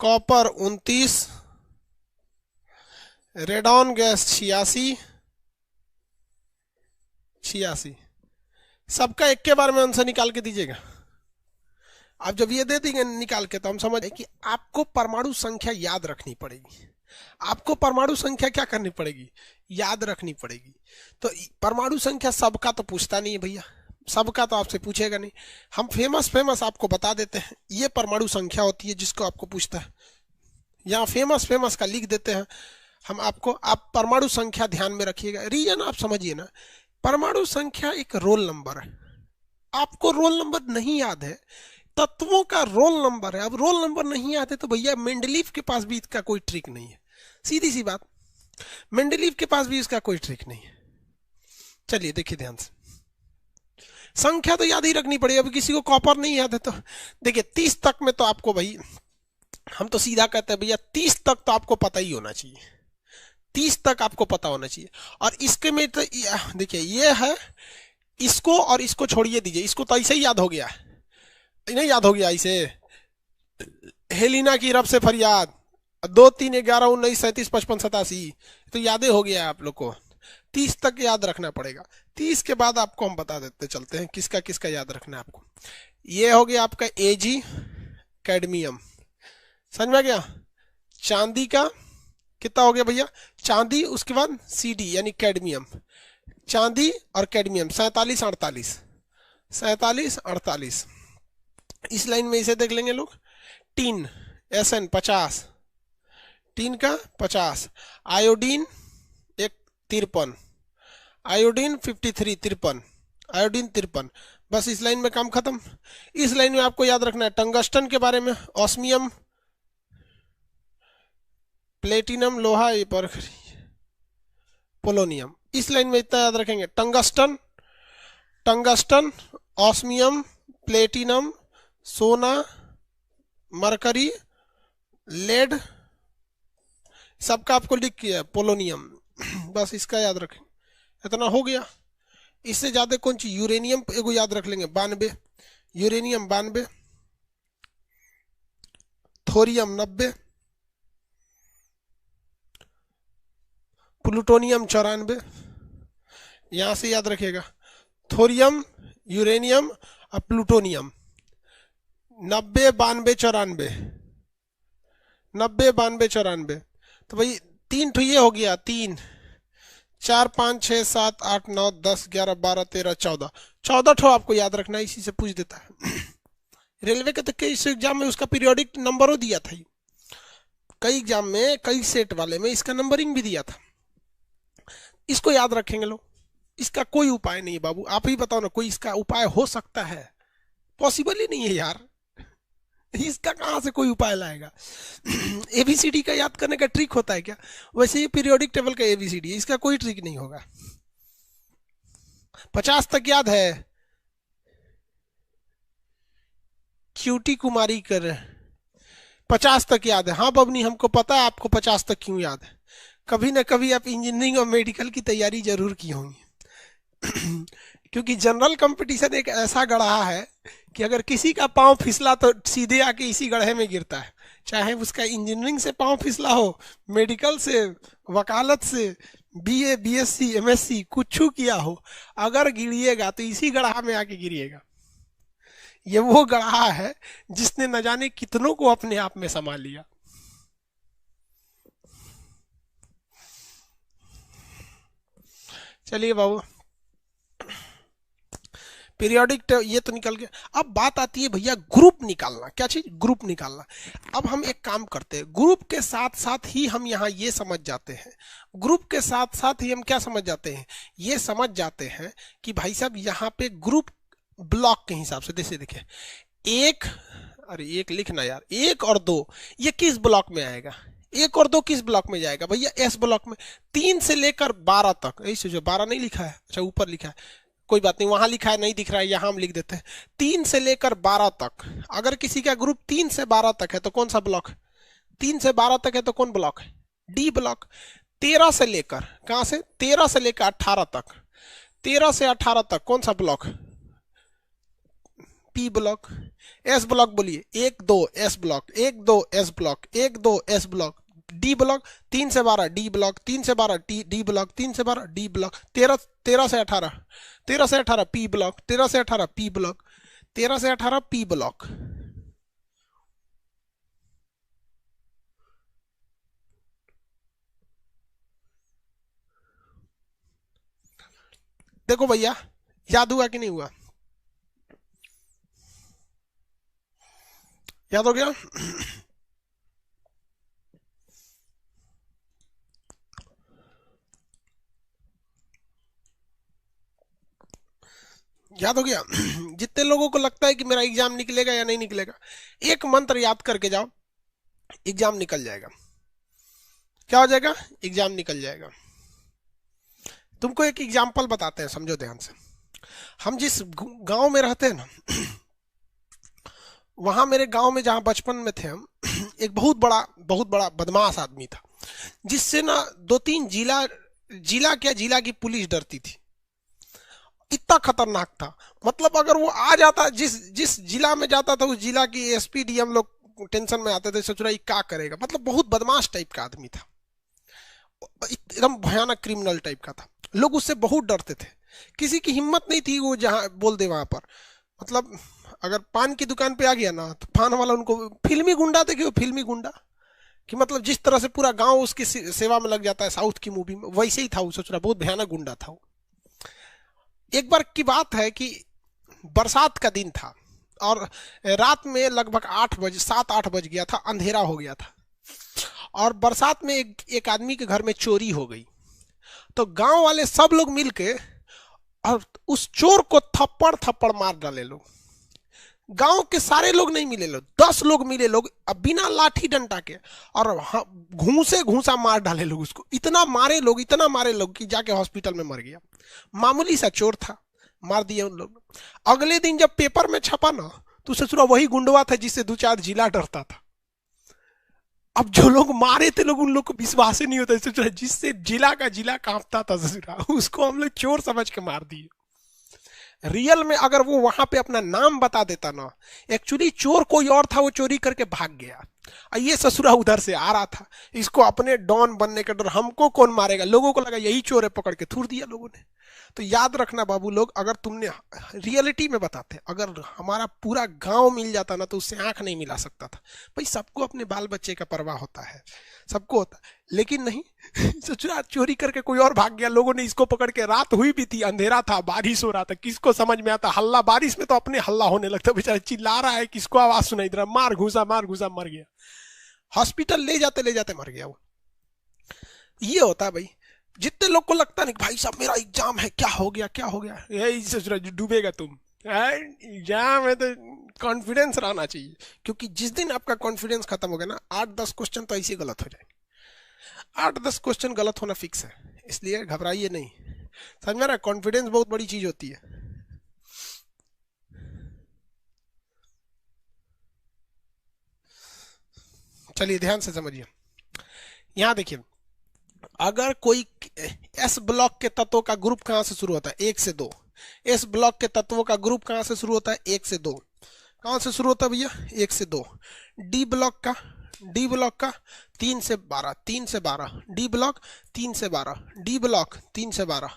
कॉपर 29, रेडॉन गैस 86। सबका एक के बार में आंसर निकाल के दीजिएगा। आप जब ये दे देंगे निकाल के तो हम समझ कि आपको परमाणु संख्या याद रखनी पड़ेगी। आपको परमाणु संख्या क्या करनी पड़ेगी? याद रखनी पड़ेगी। तो परमाणु संख्या सबका तो पूछता नहीं है भैया, सबका तो आपसे पूछेगा नहीं। हम फेमस आपको बता देते हैं, ये परमाणु संख्या होती है जिसको आपको पूछता है। यहाँ फेमस का लिख देते हैं हम आपको, आप परमाणु संख्या ध्यान में रखिएगा। रीजन आप समझिए ना, परमाणु संख्या एक रोल नंबर है। आपको रोल नंबर नहीं याद है, तत्वों का रोल नंबर है। अब रोल नंबर नहीं याद है तो भैया मेंडलीव के पास भी इसका कोई ट्रिक नहीं है, सीधी सी बात। मेंडलीव के पास भी इसका कोई ट्रिक नहीं है। चलिए देखिए ध्यान से, संख्या तो याद ही रखनी पड़ेगी। अब किसी को कॉपर नहीं याद है तो देखिए 30 तक में तो आपको भाई, हम तो सीधा कहते हैं भैया 30 तक तो आपको पता ही होना चाहिए, 30 तक आपको पता होना चाहिए। और इसके में तो देखिए ये है, इसको और इसको छोड़िए दीजिए, इसको तो ऐसे ही याद हो गया, नहीं याद हो गया इसे। हेलिना की रब से फरियाद 2 3 11 19 37 55 87 तो यादें हो गया आप लोग को। 30 तक याद रखना पड़ेगा। 30 के बाद आपको हम बता देते चलते हैं किसका किसका याद रखना है आपको। ये हो गया आपका एजी कैडमियम, समझ में आ गया। चांदी का कितना हो गया भैया? चांदी, उसके बाद सीडी यानी कैडमियम, चांदी और कैडमियम 47 48, 47 48। इस लाइन में इसे देख लेंगे लोग। टीन एसएन 50, टीन का 50, आयोडीन 53, आयोडीन 53 53, आयोडीन 53। बस इस लाइन में काम खत्म। इस लाइन में आपको याद रखना है टंगस्टन के बारे में, ऑस्मियम, प्लेटिनम लोहा, ये पर पोलोनियम। इस लाइन में इतना याद रखेंगे, टंगस्टन, टंगस्टन, ऑस्मियम, प्लेटिनम, सोना, मरकरी, लेड, सबका आपको लिख किया। पोलोनियम, बस इसका याद रखें, इतना हो गया। इससे ज्यादा कौन चीज, यूरेनियम एगो याद रख लेंगे 92, यूरेनियम 92, थोरियम 90, प्लूटोनियम 94, यहां से याद रखिएगा थोरियम, यूरेनियम और प्लूटोनियम 90, 92, 94, 90, 92, 94। तो भाई 3 ठो ये हो गया, 3, 4, 5, 6, 7, 8, 9, 10, 11, 12, 13, 14, 14 ठो आपको याद रखना है, इसी से पूछ देता है। रेलवे के तो कई एग्जाम में उसका पीरियोडिक नंबरों दिया था, कई एग्जाम में, कई सेट वाले में इसका नंबरिंग भी दिया था। इसको याद रखेंगे लोग, इसका कोई उपाय नहीं है बाबू, आप ही बताओ ना, कोई इसका उपाय हो सकता है? पॉसिबल ही नहीं है यार, इसका कहां से कोई उपाय लाएगा? एबीसीडी का याद करने का ट्रिक होता है क्या? वैसे ही पीरियोडिक टेबल का एबीसीडी, इसका कोई ट्रिक नहीं होगा। 50 तक याद है? क्यूटी कुमारी कर 50 तक याद है? हाँ बबनी, हमको पता है आपको 50 तक क्यों याद है। कभी ना कभी आप इंजीनियरिंग और मेडिकल की तैयारी जरूर की होंगी। क्योंकि जनरल कंपटीशन एक ऐसा गढ़ा है कि अगर किसी का पांव फिसला तो सीधे आके इसी गड्ढे में गिरता है, चाहे उसका इंजीनियरिंग से पांव फिसला हो, मेडिकल से, वकालत से, बीए, बीएससी, एमएससी, कुछ किया हो, अगर गिरिएगा तो इसी गड्ढा में आके गिरिएगा। ये वो गड्ढा है जिसने न जाने कितनों को अपने आप में संभाल लिया। चलिए बाबू, पीरियोडिक ये तो निकल गया। अब बात आती है भैया ग्रुप निकालना। क्या चीज? ग्रुप निकालना। अब हम एक काम करते हैं, ग्रुप के साथ साथ ही हम यहाँ ये समझ जाते हैं, ग्रुप के साथ साथ ही हम क्या समझ जाते हैं, ये समझ जाते हैं कि भाई साहब यहाँ पे ग्रुप ब्लॉक के हिसाब से, जैसे देखिए एक, अरे एक लिखना यार, 1 और 2 ये किस ब्लॉक में आएगा? 1 और 2 किस ब्लॉक में जाएगा भैया? एस ब्लॉक में। 3 से लेकर 12 तक, ऐसे जो 12 नहीं लिखा है, अच्छा ऊपर लिखा है, कोई बात नहीं, वहां लिखा है नहीं दिख रहा है, यहां हम लिख देते हैं 3 से लेकर 12 तक। अगर किसी का ग्रुप 3 से 12 तक है तो कौन सा ब्लॉक? 3 से 12 तक है तो कौन ब्लॉक है? D block. 13 से लेकर, कहां से? 13 से लेकर 18 तक, 13 से 18 तक कौन सा block? P block. S block बोलिए, 1 2 S block, 1 2 S block, 1 2 S block. D block 3 से 12 डी ब्लॉक, 3 से 12 डी ब्लॉक, 3 से 12 डी ब्लॉक। 13 से 18, 13 से 18 पी ब्लॉक, 13 से 18 पी ब्लॉक, 13 से 18 पी ब्लॉक। देखो भैया, याद हुआ कि नहीं हुआ? याद हो गया? याद हो गया? जितने लोगों को लगता है कि मेरा एग्जाम निकलेगा या नहीं निकलेगा, एक मंत्र याद करके जाओ, एग्जाम निकल जाएगा। क्या हो जाएगा? एग्जाम निकल जाएगा। तुमको एक एग्जाम्पल बताते हैं, समझो ध्यान से। हम जिस गांव में रहते हैं ना, वहां मेरे गांव में जहां बचपन में थे हम, एक बहुत बड़ा बदमाश आदमी था, जिससे ना 2-3 जिला क्या, जिला की पुलिस डरती थी। इतना खतरनाक था, मतलब अगर वो आ जाता, जिस जिला में जाता था, उस जिला की एसपी डीएम लोग टेंशन में आते थे, सोच रहा क्या करेगा। मतलब बहुत बदमाश टाइप का आदमी था, एकदम भयानक क्रिमिनल टाइप का था। लोग उससे बहुत डरते थे, किसी की हिम्मत नहीं थी वो जहां बोल दे वहां पर। मतलब अगर पान की दुकान पे आ गया ना, तो पान वाला उनको, फिल्मी गुंडा देखे वो, फिल्मी गुंडा कि मतलब जिस तरह से पूरा गांव उसकी सेवा में लग जाता है साउथ की मूवी में, वैसे ही था वो। सोच रहा बहुत भयानक गुंडा था वो। एक बार की बात है कि बरसात का दिन था और रात में लगभग 8 बजे, 7-8 बज गया था, अंधेरा हो गया था, और बरसात में एक आदमी के घर में चोरी हो गई। तो गांव वाले सब लोग मिलके और उस चोर को थप्पड़ मार डाले लोग। गांव के सारे लोग नहीं मिले लोग, 10 लोग मिले लोग, अब बिना लाठी डंडा के, और घूसा मार डाले लोग उसको। इतना मारे लोग कि जाके हॉस्पिटल में मर गया। मामूली सा चोर था, मार दिए उन लोग। अगले दिन जब पेपर में छपा ना, तो ससुरा वही गुंडवा था जिससे 2-4 जिला डरता था। अब जो लोग मारे थे लोग, उन लोग को विश्वास ही नहीं होता, सोच रहा जिससे जिला का जिला कांपता था ससुरा, उसको हम लोग चोर समझ के मार दिए। रियल में अगर वो वहां पे अपना नाम बता देता ना, एक्चुअली चोर कोई और था, वो चोरी करके भाग गया, और ये ससुरा उधर से आ रहा था, इसको अपने डॉन बनने का डर, हमको कौन मारेगा, लोगों को लगा यही चोर है, पकड़ के थूर दिया लोगों ने। तो याद रखना बाबू लोग, अगर तुमने रियलिटी में बताते, अगर हमारा पूरा गांव मिल जाता ना तो उससे आंख नहीं मिला सकता था। भाई सबको अपने बाल बच्चे का परवाह होता है, सबको होता है, लेकिन नहीं ससुरा चोरी करके कोई और भाग गया, लोगों ने इसको पकड़ के, रात हुई भी थी, अंधेरा था, बारिश हो रहा था, किसको समझ में आता, हल्ला, बारिश में तो अपने हल्ला होने लगता, बेचारा चिल्ला रहा है, किसको आवाज सुनाई दे रहा, मार घुसा मर गया, हॉस्पिटल ले जाते मर गया वो। ये होता है भाई, जितने लोग को लगता नहीं भाई साहब मेरा एग्जाम है, क्या हो गया, यही ससुरा डूबेगा तुम, एग्जाम है तो कॉन्फिडेंस रहना चाहिए, क्योंकि जिस दिन आपका कॉन्फिडेंस खत्म हो गया ना, 8-10 क्वेश्चन तो ऐसे गलत हो जाएंगे, 8-10 क्वेश्चन गलत होना फिक्स है, इसलिए घबराइए नहीं, समझ में रहा, कॉन्फिडेंस बहुत बड़ी चीज होती है। चलिए ध्यान से समझिए, यहां देखिए, अगर कोई एस ब्लॉक के तत्वों का ग्रुप कहां से शुरू होता है, 1 से 2, एस ब्लॉक के तत्वों का ग्रुप कहां से शुरू होता है, 1 से 2, कहां से शुरू होता है भैया, 1 से 2, डी ब्लॉक का 3 से 12, 3 से 12, डी ब्लॉक 3 से 12, डी ब्लॉक 3 से 12,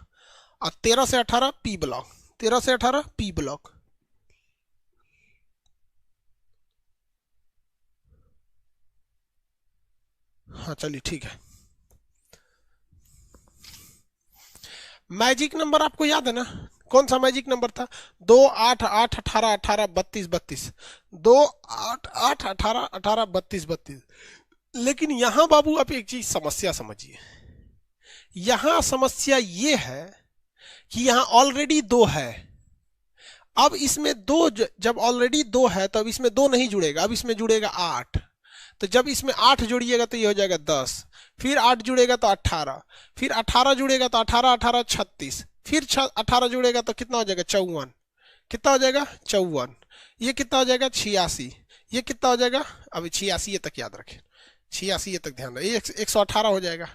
और 13 से 18 पी ब्लॉक, 13 से 18 पी ब्लॉक। हाँ चलिए ठीक है, मैजिक नंबर आपको याद है ना, कौन सा मैजिक नंबर था, 2 8 8 18 18 32 32, 2 8 8 18 18 32 32। लेकिन यहां बाबू आप एक चीज समस्या समझिए, यहां समस्या ये है कि यहां ऑलरेडी 2 है, अब इसमें 2, जब ऑलरेडी 2 है तो अब इसमें 2 नहीं जुड़ेगा, अब इसमें जुड़ेगा 8, तो जब इसमें 8 जोड़िएगा तो ये हो जाएगा 10, फिर 8 जुड़ेगा तो 18, फिर 18 जुड़ेगा तो 18 18 36, फिर 18 जुड़ेगा तो कितना हो जाएगा 54, कितना हो जाएगा 54, ये कितना हो जाएगा 86, ये कितना हो जाएगा, अभी 86 तक याद रखें, 86 तक ध्यान रखें, 118 हो जाएगा,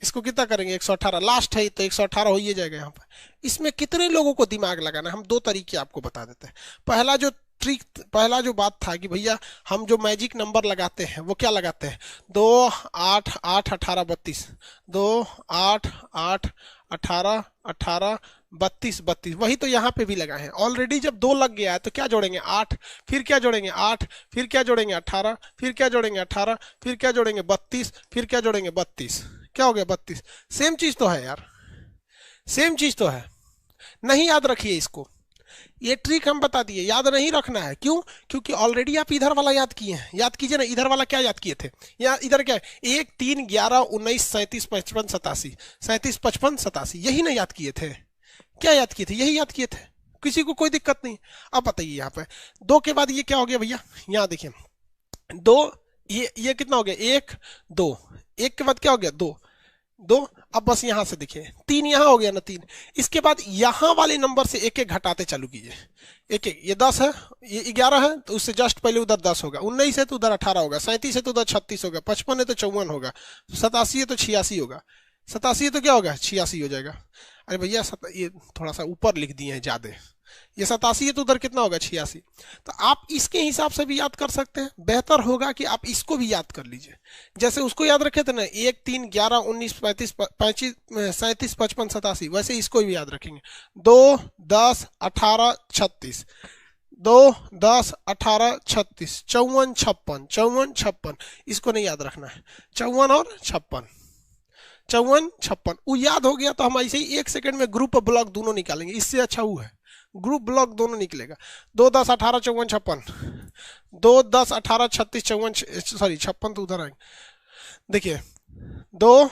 इसको कितना करेंगे 118, लास्ट है तो 118 हो ही जाएगा। यहाँ पर इसमें कितने लोगों को दिमाग लगाना, हम 2 तरीके आपको बता देते हैं। पहला जो बात था कि भैया हम जो मैजिक नंबर लगाते हैं वो क्या लगाते हैं, 2 8 8 18 32, 2 8 8 18 18 32 32, वही तो यहाँ पे भी लगा है ऑलरेडी। जब 2 लग गया है तो क्या जोड़ेंगे 8, फिर क्या जोड़ेंगे 8, फिर क्या जोड़ेंगे 18, फिर क्या जोड़ेंगे 18, फिर क्या जोड़ेंगे 32, फिर क्या जोड़ेंगे 32, क्या हो गया 32। सेम चीज तो है यार, सेम चीज तो है, नहीं याद रखिए इसको, ये ट्रिक हम बता दिए, याद नहीं रखना है, क्यों, क्योंकि ऑलरेडी आप इधर वाला याद किए हैं, याद कीजिए ना, इधर वाला क्या याद किए थे, या इधर क्या है 1 3 11 19 37 55 87, 37 55 87, यही ना याद किए थे, क्या याद किए थे, यही याद किए थे, किसी को कोई दिक्कत नहीं। अब बताइए यहाँ पे 2 के बाद ये क्या हो गया भैया, यहाँ देखिए 2, ये कितना हो गया 1 2, 1 के बाद क्या हो गया 2 2, अब बस यहां से देखिए 3 यहां हो गया ना 3, इसके बाद यहां वाले नंबर से एक एक घटाते चालू कीजिए, एक एक, ये 10 है, ये 11 है तो उससे जस्ट पहले उधर 10 होगा, 19 है तो उधर 18 होगा, 37 है तो उधर 36 होगा, 55 है तो 54 होगा, 87 है तो 86 होगा, 87 है तो क्या होगा 86 हो जाएगा। अरे भैया ये थोड़ा सा ऊपर लिख दिए हैं ज्यादा, ये 87 है तो उधर कितना होगा 86, तो आप इसके हिसाब से भी याद कर सकते हैं, बेहतर होगा कि आप इसको भी याद कर लीजिए, जैसे उसको याद रखे थे ना 1 3 11 19 35 35 37 55 87, वैसे इसको भी याद रखेंगे 2 10 18 36, 2 10 18 36, 54 56, 54 56, इसको नहीं याद रखना है, 54 और 56, 54 56 वो याद हो गया तो हम ऐसे ही 1 सेकंड में ग्रुप ब्लॉक दोनों निकालेंगे, इससे अच्छा वो है ग्रुप ब्लॉक दोनों निकलेगा, 2 10 18 54 56, 2 10 18 36 54, सॉरी 56 तो उधर आएंगे, देखिए 2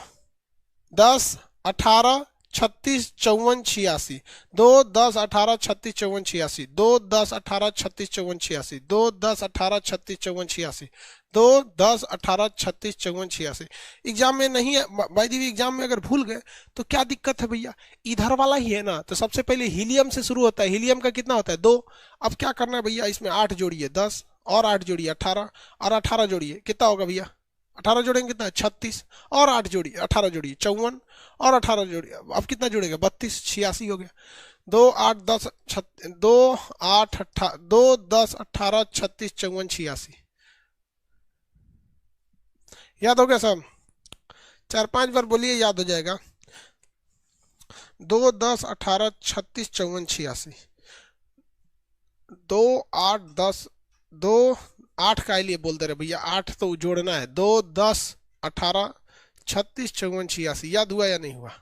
10 18 36 54 86, 2 10 18 36 54 86, 2 10 18 36 54 86, 2 10 18 36 54 86, 2 10 18 36 54 86। एग्जाम में नहीं है भाई दी, एग्जाम में अगर भूल गए तो क्या दिक्कत है भैया, इधर वाला ही है ना, तो सबसे पहले हीलियम से शुरू होता है, हीलियम का कितना होता है 2, अब क्या करना है भैया इसमें 8 जोड़िए 10 और 8 जोड़िए 18 और 18 जोड़िए कितना होगा भैया 18 जोड़ेंगे कितना 36, और 8 जोड़िए, 18 जोड़िए 54, और 18 जोड़िए, अब कितना जोड़ेगा 32, 86 हो गया। 2 8 10 2 8 2 10 18 36 54 86। याद हो गया सब? 4-5 बार बोलिए, याद हो जाएगा। 2 10 18 36 54 86। 2 8 10 2 8 का लिए बोलते रहे भैया, 8 तो जोड़ना है। 2 10 18 36 54 86। याद हुआ या नहीं हुआ?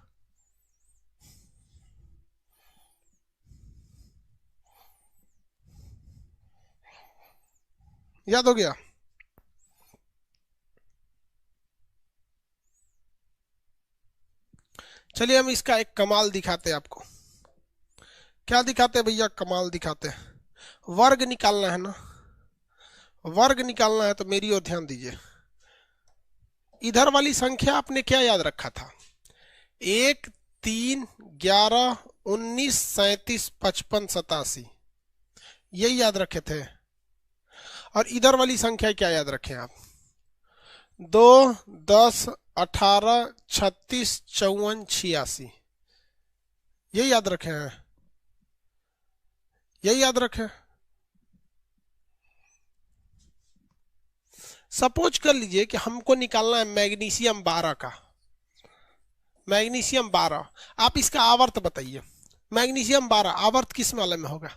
याद हो गया? चलिए हम इसका एक कमाल दिखाते हैं आपको। क्या दिखाते हैं भैया? कमाल दिखाते हैं। वर्ग निकालना है ना, वर्ग निकालना है तो मेरी ओर ध्यान दीजिए। इधर वाली संख्या आपने क्या याद रखा था? 1 3 11 19 37 55 87, यही याद रखे थे। और इधर वाली संख्या क्या याद रखे आप? 2 10 18 36 54 86, यही याद रखे हैं, यही याद रखे। सपोज कर लीजिए कि हमको निकालना है मैग्नीशियम 12 का, मैग्नीशियम 12। आप इसका आवर्त बताइए। मैग्नीशियम 12 आवर्त किस वाले में होगा?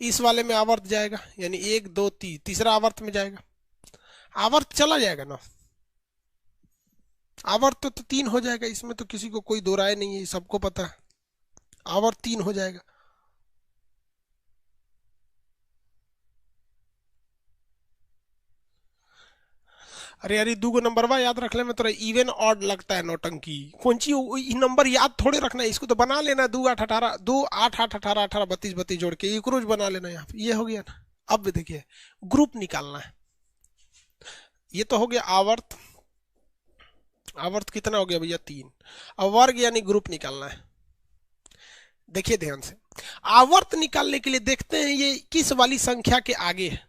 इस वाले में आवर्त जाएगा, यानी 1 2 3, तीसरा आवर्त में जाएगा, आवर्त चला जाएगा ना। आवर्त तो 3 हो जाएगा, इसमें तो किसी को कोई दो राय नहीं है, सबको पता है आवर्त 3 हो जाएगा। अरे अरे, 2 नंबर याद रख ले में तोरा इवन ऑड लगता है नौटंकी। कौन सी नंबर याद थोड़े रखना है, इसको तो बना लेना। 2 8 18 2 8 8 18 18 32 32 जोड़ के एक रोज बना लेना यहाँ पे, ये हो गया ना। अब देखिए ग्रुप निकालना है। ये तो हो गया आवर्त, आवर्त कितना हो गया भैया 3। अब वर्ग यानी ग्रुप निकालना है। देखिए ध्यान से, आवर्त निकालने के लिए देखते हैं ये किस वाली संख्या के आगे है,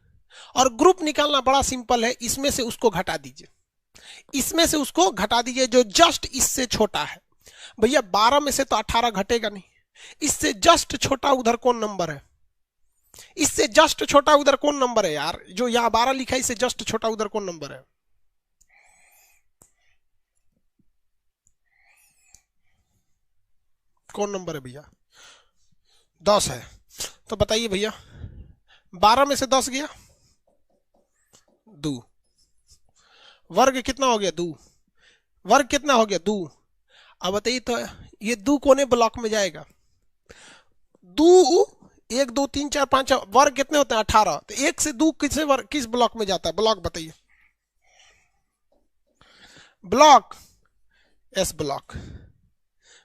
और ग्रुप निकालना बड़ा सिंपल है। इसमें से उसको घटा दीजिए, इसमें से उसको घटा दीजिए जो जस्ट इससे छोटा है। भैया 12 में से तो 18 घटेगा नहीं, इससे जस्ट छोटा उधर कौन नंबर है? इससे जस्ट छोटा उधर कौन नंबर है यार? जो यहां 12 लिखा है, इससे जस्ट छोटा उधर कौन नंबर है? कौन नंबर है भैया? 10 है। तो बताइए भैया, 12 में से 10 गया 2, वर्ग कितना हो गया 2, वर्ग कितना हो गया 2। अब बताइए तो ये 2 कोने ब्लॉक में जाएगा। 2 1 2 3 4 5 वर्ग कितने होते हैं 18, तो 1 से 2 किस वर्ग किस ब्लॉक में जाता है? ब्लॉक बताइए। Block S block,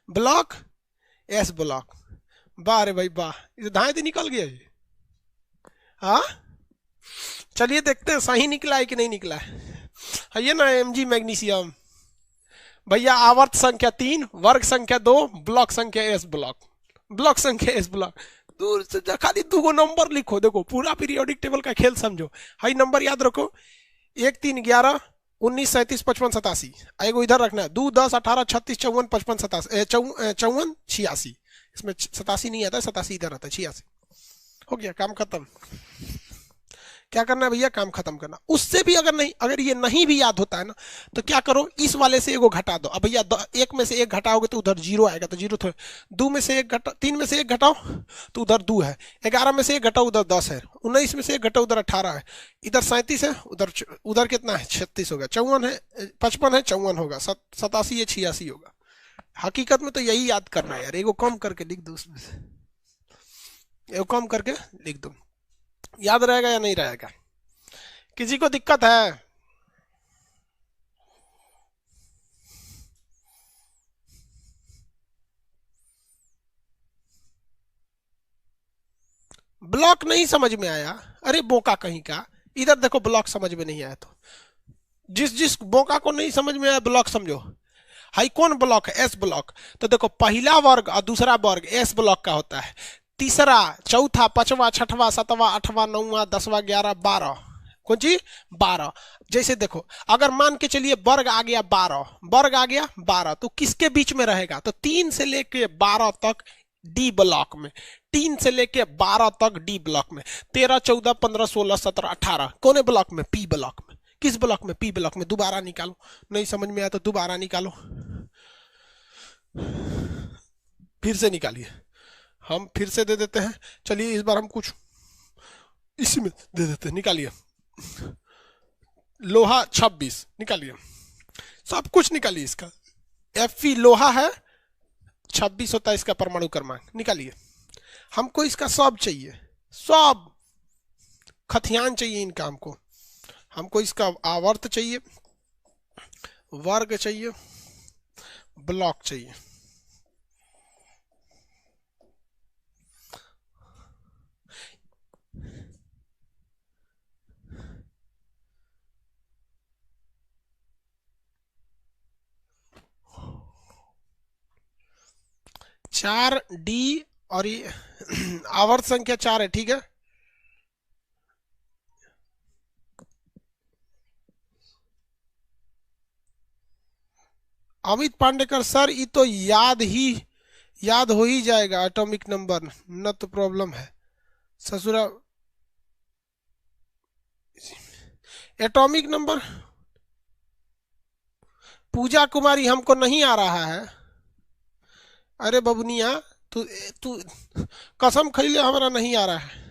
block S block. वाह रे भाई वाह, ये धाए निकल गया ये। हाँ चलिए देखते हैं सही निकला है कि नहीं निकला है। ये ना एमजी मैग्नीशियम भैया, आवर्त संख्या 3, वर्ग संख्या 2, ब्लॉक संख्या एस ब्लॉक, ब्लॉक संख्या एस ब्लॉक। दूर से खाली 2 नंबर लिखो, देखो पूरा पीरियोडिक टेबल का खेल समझो। हाई नंबर याद रखो, 1 3 11 19 37 55 87। एगो इधर रखना है 2 10 18 36 54 55 87 54 86। इसमें 87 नहीं आता है, 87 इधर आता है, 86। हो गया काम खत्म। क्या करना है भैया? काम खत्म करना। उससे भी अगर नहीं, अगर ये नहीं भी याद होता है ना, तो क्या करो, इस वाले से एगो घटा दो। अब भैया 1 में से 1 घटाओगे तो उधर 0 आएगा, तो 0 थोड़े। 2 में से 1 घटा, 3 में से 1 घटाओ तो उधर 2 है। 11 में से 1 घटाओ उधर 10 है। 19 में से 1 घटाओ उधर 18 है। इधर 37 है, उधर उधर कितना है 36 होगा। 54 है, 55 है, 54 होगा। 87 है, 86 होगा। हकीकत में तो यही याद करना है यार। एगो कम करके लिख दो, उसमें से एगो कम करके लिख दो, याद रहेगा या नहीं रहेगा? किसी को दिक्कत है? ब्लॉक नहीं समझ में आया? अरे बोका कहीं का, इधर देखो ब्लॉक समझ में नहीं आया तो जिस जिस बोका को नहीं समझ में आया ब्लॉक समझो। हाई कौन ब्लॉक है? S block. तो देखो पहला वर्ग और दूसरा वर्ग एस ब्लॉक का होता है। तीसरा, चौथा, पांचवा, छठवा, सातवां, आठवां, नौवां, 10वां, 11, 12 कौन सी 12। जैसे देखो अगर मान के चलिए वर्ग आ गया 12, वर्ग आ गया 12, तो किसके बीच में रहेगा? तो 3 से लेके 12 तक डी ब्लॉक में, 3 से लेके 12 तक डी ब्लॉक में, 13 14 15 16 17 18 कौन ब्लॉक में? पी ब्लॉक में। किस ब्लॉक में? पी ब्लॉक में। दोबारा निकालो, नहीं समझ में आया तो दोबारा निकालो, फिर से निकालिए, हम फिर से दे देते हैं। चलिए इस बार हम कुछ इसी में दे देते हैं, निकालिए। लोहा 26 निकालिए, सब कुछ निकालिए इसका। Fe लोहा है, 26 होता है इसका परमाणु क्रमांक, निकालिए। हमको इसका सब चाहिए, सब खथियान चाहिए इनका हमको इसका आवर्त चाहिए, वर्ग चाहिए, ब्लॉक चाहिए। चार डी और ये आवर्त संख्या 4 है, ठीक है। अमित पांडेकर सर ये तो याद हो ही जाएगा, एटॉमिक नंबर न तो प्रॉब्लम है ससुरा। एटॉमिक नंबर पूजा कुमारी हमको नहीं आ रहा है। अरे बबनिया तू तू कसम खैले हमारा नहीं आ रहा है।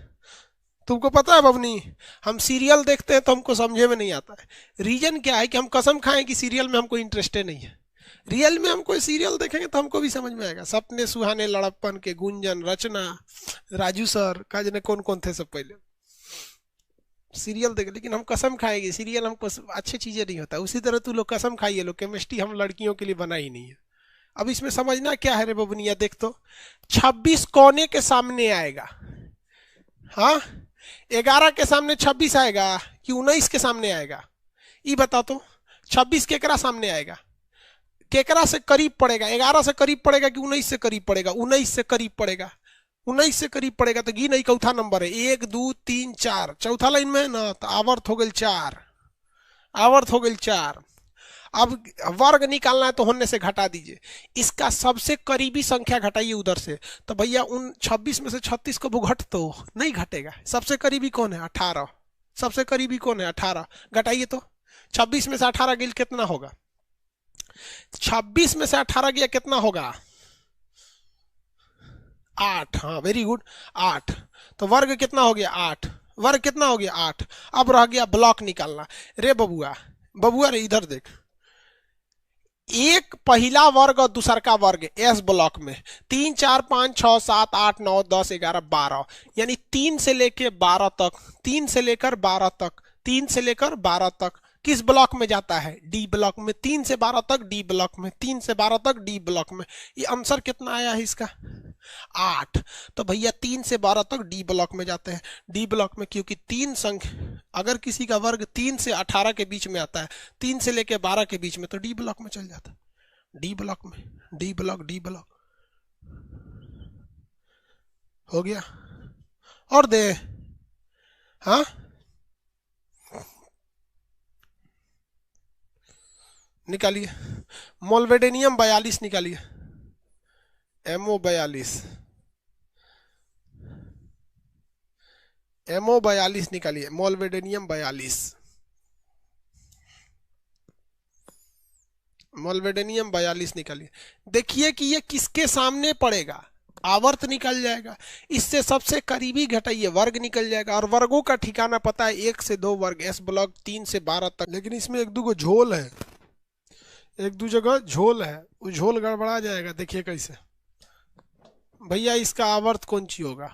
तुमको पता है बबनी, हम सीरियल देखते हैं तो हमको समझे में नहीं आता है। रीजन क्या है कि हम कसम खाएं कि सीरियल में हमको इंटरेस्ट नहीं है। रियल में हम कोई सीरियल देखेंगे तो हमको भी समझ में आएगा। सपने सुहाने, लड़प्पन के, गुंजन, रचना, राजू सर का जने कौन कौन थे सब पहले सीरियल देखे। लेकिन हम कसम खाएंगे सीरियल हमको अच्छी चीजें नहीं होता। उसी तरह तू लोग कसम खाइए लोग, केमिस्ट्री हम लड़कियों के लिए बना ही नहीं है। अब इसमें समझना क्या है रे बबनिया, देख तो 26 कोने के सामने आएगा, हाँ 11 के सामने 26 आएगा कि 19 के सामने आएगा? ये बता तो 26 केकरा सामने आएगा, केकरा से करीब पड़ेगा? 11 से करीब पड़ेगा कि 19 से करीब पड़ेगा? 19 से करीब पड़ेगा, 19 से करीब पड़ेगा। तो गी नहीं, चौथा नंबर है, 1 2 3 4 चौथा लाइन में है ना, तो आवर्त हो गई 4, आवर्त हो गई 4। अब वर्ग निकालना है तो होने से घटा दीजिए, इसका सबसे करीबी संख्या घटाइए उधर से। तो भैया उन 26 में से 36 को घट तो नहीं घटेगा। सबसे करीबी कौन है? 18। सबसे करीबी कौन है? 18। घटाइए तो 26 में से 18 गिल कितना होगा? 26 में से 18 गया कितना होगा? 8। हाँ वेरी गुड, 8। तो वर्ग कितना हो गया? 8। वर्ग कितना हो गया? 8। अब रह गया ब्लॉक निकालना। रे बबुआ, बबुआ रे इधर देख, एक पहला वर्ग और दूसर का वर्ग एस ब्लॉक में 3 4 5 6 7 8 9 10 11 12, यानी 3 से लेकर 12 तक, 3 से लेकर 12 तक, 3 से लेकर 12 तक किस ब्लॉक में जाता है? डी ब्लॉक में। 3 से 12 तक डी ब्लॉक में, 3 से 12 तक डी ब्लॉक में। ये आंसर कितना आया है इसका? 8। तो भैया 3 से 12 तक डी ब्लॉक में जाते हैं। डी ब्लॉक में क्योंकि 3 संख्या, अगर किसी का वर्ग 3 से 18 के बीच में आता है, 3 से लेकर 12 के बीच में, तो डी ब्लॉक में चल जाता है। डी ब्लॉक में, डी ब्लॉक, डी ब्लॉक हो गया। और दे, हाँ निकालिए। मोल्वेडेनियम 42 निकालिए, MO 42, MO 42 निकालिए, मोल्वेडेनियम 42, मोल्वेडेनियम 42 निकालिए। देखिए कि ये किसके सामने पड़ेगा, आवर्त निकल जाएगा। इससे सबसे करीबी घटाइए, वर्ग निकल जाएगा। और वर्गों का ठिकाना पता है, 1 से 2 वर्ग, एस ब्लॉक 3 से 12 तक। लेकिन इसमें एक दो झोल है, एक दो जगह झोल है, वो झोल गड़बड़ा जाएगा। देखिए कैसे भैया, इसका आवर्त कौन सी होगा?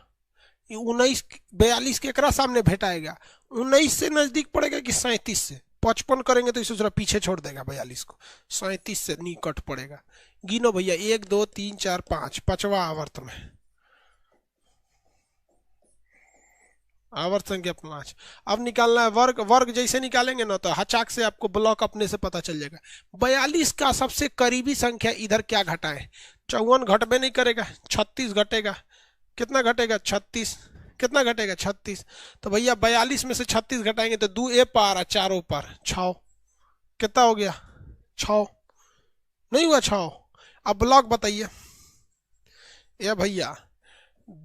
19 42 केकरा सामने भेटाएगा? 19 से नजदीक पड़ेगा कि 37 से? 55 करेंगे तो इसे जरा पीछे छोड़ देगा 42 को, 37 से निकट पड़ेगा। गिनो भैया, 1 2 3 4 5, 5वां आवर्त में, आवर्त संख्या 5। अब निकालना है वर्ग। वर्ग जैसे निकालेंगे ना तो हचाक से आपको ब्लॉक अपने से पता चल जाएगा। 42 का सबसे करीबी संख्या इधर क्या घटाएं? 54 घटबे नहीं करेगा, 36 घटेगा। कितना घटेगा? 36 कितना घटेगा 36। तो भैया 42 में से 36 घटाएंगे तो 2 ए पार 4 पार 6, कितना हो गया 6, नहीं हुआ 6। अब ब्लॉक बताइए ये भैया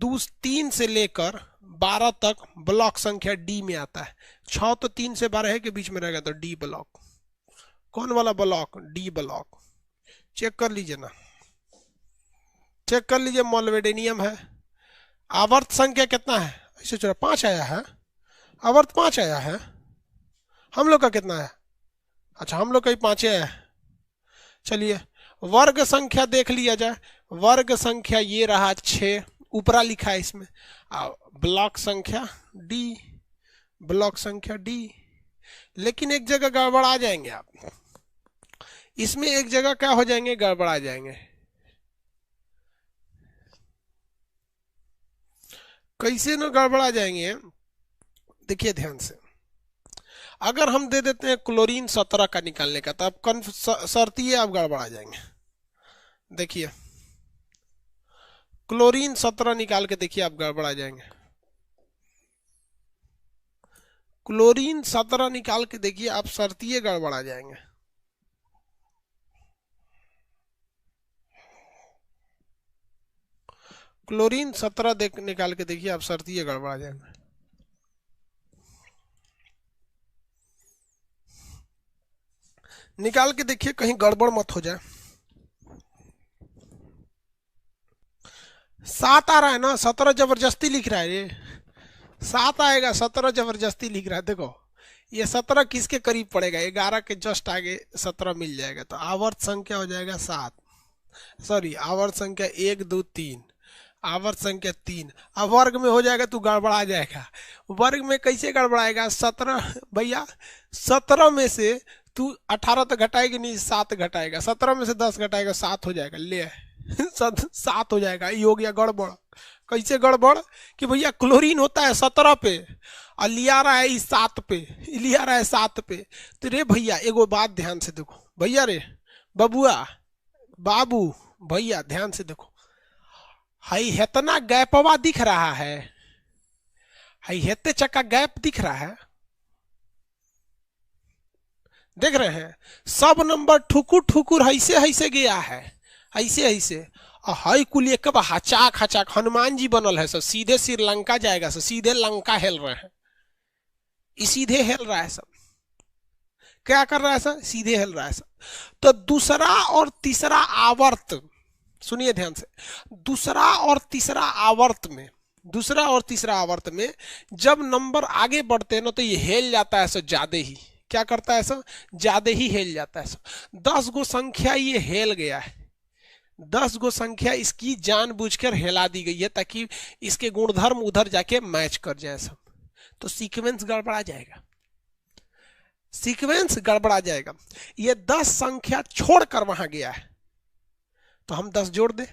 3 से लेकर 12 तक ब्लॉक संख्या डी में आता है। 6 तो 3 से 12 के बीच में रहेगा, तो डी ब्लॉक। कौन वाला ब्लॉक? D block. चेक कर लीजिए ना, चेक कर लीजिए, मोल्वेडेनियम है। आवर्त संख्या कितना है? ऐसे चलो 5 आया है, आवर्त 5 आया है। हम लोग का कितना है? अच्छा हम लोग का ही 5 आया है। चलिए वर्ग संख्या देख लिया जाए। वर्ग संख्या ये रहा 6, ऊपरा लिखा है इसमें। ब्लॉक संख्या डी, ब्लॉक संख्या डी। लेकिन एक जगह गड़बड़ आ जाएंगे आप, इसमें एक जगह क्या हो जाएंगे, गड़बड़ आ जाएंगे। कैसे न गड़बड़ा जाएंगे, देखिए ध्यान से। अगर हम दे देते हैं क्लोरीन 17 का निकालने का, तो अब शर्ती है, आप गड़बड़ा जाएंगे। देखिए क्लोरीन 17 निकाल के देखिए, आप गड़बड़ा जाएंगे। क्लोरीन 17 निकाल के देखिए, आप शर्तीय गड़बड़ा जाएंगे। क्लोरीन 17 निकाल के देखिए, आप शर्तीय गड़बड़ा जाएंगे। निकाल के देखिए, कहीं गड़बड़ मत हो जाए। 7 आ रहा है ना, 17 जबरदस्ती लिख रहा है, ये 7 आएगा, 17 जबरदस्ती लिख रहा है। देखो ये 17 किसके करीब पड़ेगा, 11 के जस्ट आगे 17 मिल जाएगा, तो आवर्त संख्या हो जाएगा 7, सॉरी आवर्त संख्या 1 2 3, आवर्त संख्या 3। अब वर्ग में हो जाएगा तो गड़बड़ा जाएगा। वर्ग में कैसे गड़बड़ाएगा? 17 भैया 17 में से तू 18 तो घटाएगी नहीं, 7 घटाएगा। 17 में से 10 घटाएगा, 7 हो जाएगा। ले 7 हो जाएगा। ये हो गया गड़बड़। कैसे गड़बड़ कि भैया क्लोरीन होता है 17 पे और लिया रहा है 7 पे, लिया रहा है 7 पे। तो रे भैया एगो बात ध्यान से देखो, भैया रे बबुआ बाबू भैया ध्यान से देखो, हाई हेतना गैपवा दिख रहा है, हाई हेते चक्का गैप दिख रहा है, देख रहे हैं? सब नंबर ठुकुर ठुकुर ऐसे ऐसे गया है, ऐसे ऐसे। हाई कुल एक हचाक हचाक हनुमान जी बनल है, सब सीधे श्रीलंका जाएगा, सब सीधे लंका हेल रहे हैं, सीधे हेल रहा है सब। क्या कर रहा है सर? सीधे हिल रहा है सर। तो दूसरा और तीसरा आवर्त, सुनिए ध्यान से, दूसरा और तीसरा आवर्त में, दूसरा और तीसरा आवर्त में जब नंबर आगे बढ़ते हैं ना, तो ये हिल जाता है सर ज्यादा ही। क्या करता है सर? ज्यादा ही हिल जाता है सर। 10 गो संख्या ये हिल गया है, 10 गो संख्या इसकी जानबूझकर हिला दी गई है ताकि इसके गुणधर्म उधर जाके मैच कर जाए सब। तो सीक्वेंस गड़बड़ा जाएगा, सीक्वेंस गड़बड़ा जाएगा। ये 10 संख्या छोड़कर वहां गया है, तो हम 10 जोड़ दे।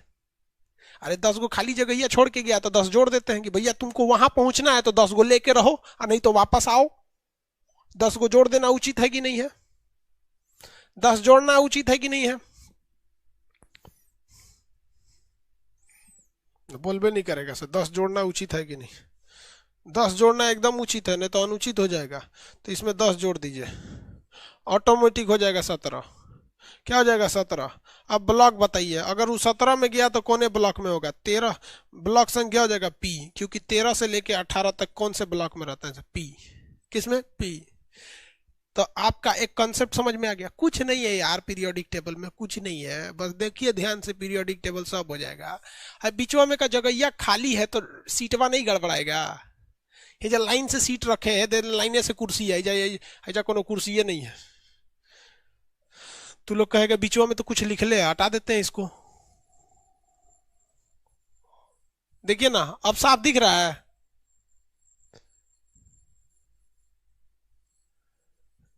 अरे 10 गो खाली जगह छोड़ के गया तो 10 जोड़ देते हैं कि भैया तुमको वहां पहुंचना है तो 10 गो लेके रहो, और नहीं तो वापस आओ। 10 गो जोड़ देना उचित है कि नहीं है? 10 जोड़ना उचित है कि नहीं है? बोलबे नहीं करेगा सर, 10 जोड़ना उचित है कि नहीं? 10 जोड़ना एकदम उचित है, नहीं तो अनुचित हो जाएगा। तो इसमें 10 जोड़ दीजिए, ऑटोमेटिक हो जाएगा 17। क्या हो जाएगा? 17। अब ब्लॉक बताइए, अगर वो 17 में गया तो कौन ब्लॉक में होगा? 13 ब्लॉक संख्या हो जाएगा पी, क्योंकि 13 से लेके 18 तक कौन से ब्लॉक में रहता है? पी। किसमें? पी। तो आपका एक कॉन्सेप्ट समझ में आ गया? कुछ नहीं है यार, पीरियोडिक टेबल में कुछ नहीं है, बस देखिए ध्यान से, पीरियोडिक टेबल सब हो जाएगा। बीचवा में का जगह खाली है तो सीटवा नहीं गड़बड़ाएगा। ये जो लाइन से सीट रखे हैं, लाइने से कुर्सी है, ऐसा कोनो कुर्सी नहीं है। तू लोग कहेगा बीचवा में तो कुछ लिख ले, हटा देते हैं इसको। देखिए ना, अब साफ दिख रहा है।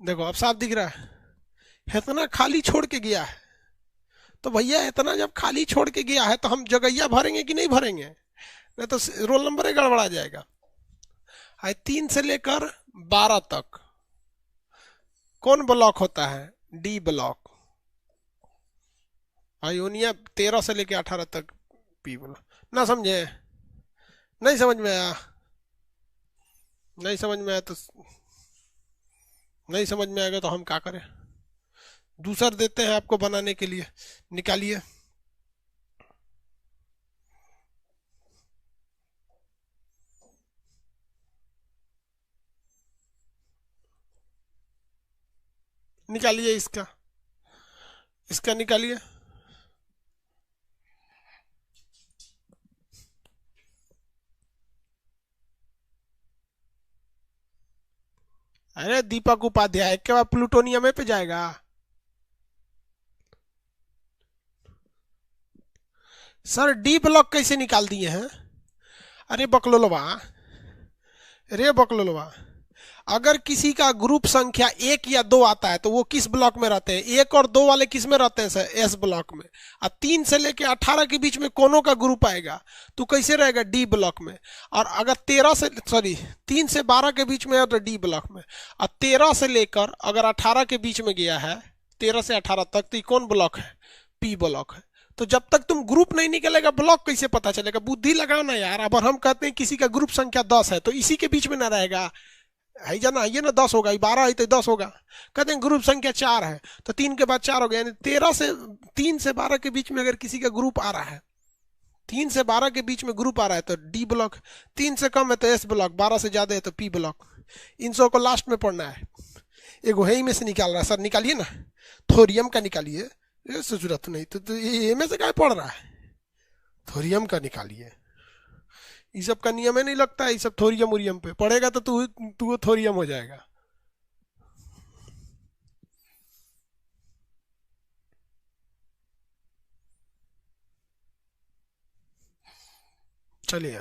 देखो अब साफ दिख रहा है। इतना खाली छोड़ के गया है, तो भैया इतना जब खाली छोड़ के गया है तो हम जगह भरेंगे कि नहीं भरेंगे? नहीं तो रोल नंबर ही गड़बड़ा जाएगा। 3 से लेकर 12 तक कौन ब्लॉक होता है? D block. आयोनिया 13 से लेकर 18 तक पी ब्लॉक। ना समझे? नहीं समझ में आया? नहीं समझ में आया तो नहीं समझ में आएगा तो हम क्या करें? दूसरा देते हैं आपको बनाने के लिए, निकालिए। निकालिए इसका, इसका निकालिए। अरे दीपक उपाध्याय के बाद प्लूटोनियम पे जाएगा। सर डी ब्लॉक कैसे निकाल दिए हैं? अरे बकलोलवा, रे बकलोलवा, अगर किसी का ग्रुप संख्या 1 या 2 आता है तो वो किस ब्लॉक में रहते हैं? 1 और 2 वाले किस में रहते हैं सर? एस ब्लॉक में। और 3 से लेके 18 के बीच में कोनो का ग्रुप आएगा तो कैसे रहेगा? डी ब्लॉक में। और अगर 3 से 12 के बीच में है तो डी ब्लॉक में। और 13 से लेकर अगर 18 के बीच में गया है, 13 से 18 तक, तो ये कौन ब्लॉक है? पी ब्लॉक है। तो जब तक तुम ग्रुप नहीं निकलेगा ब्लॉक कैसे पता चलेगा? बुद्धि लगाओ ना यार। अब हम कहते हैं किसी का ग्रुप संख्या 10 है तो इसी के बीच में ना रहेगा, है जाना, ये ना 10 होगा, 12 है तो 10 होगा। कहते हैं ग्रुप संख्या 4 है तो 3 के बाद 4 हो गया, यानी 3 से 12 के बीच में अगर किसी का ग्रुप आ रहा है, 3 से 12 के बीच में ग्रुप आ रहा है तो डी ब्लॉक, 3 से कम है तो एस ब्लॉक, 12 से ज्यादा है तो पी ब्लॉक। इन सब को लास्ट में पढ़ना है। एक वही में से निकाल रहा है सर, निकालिए ना, थोरियम का निकालिए। ये जरूरत नहीं तो ये में से क्या पढ़ रहा है? थोरियम का निकालिए। ये सब का नियम है नहीं लगता है, ये सब थोरियम उरियम पे पढ़ेगा तो तू थोरियम हो जाएगा। चलिए,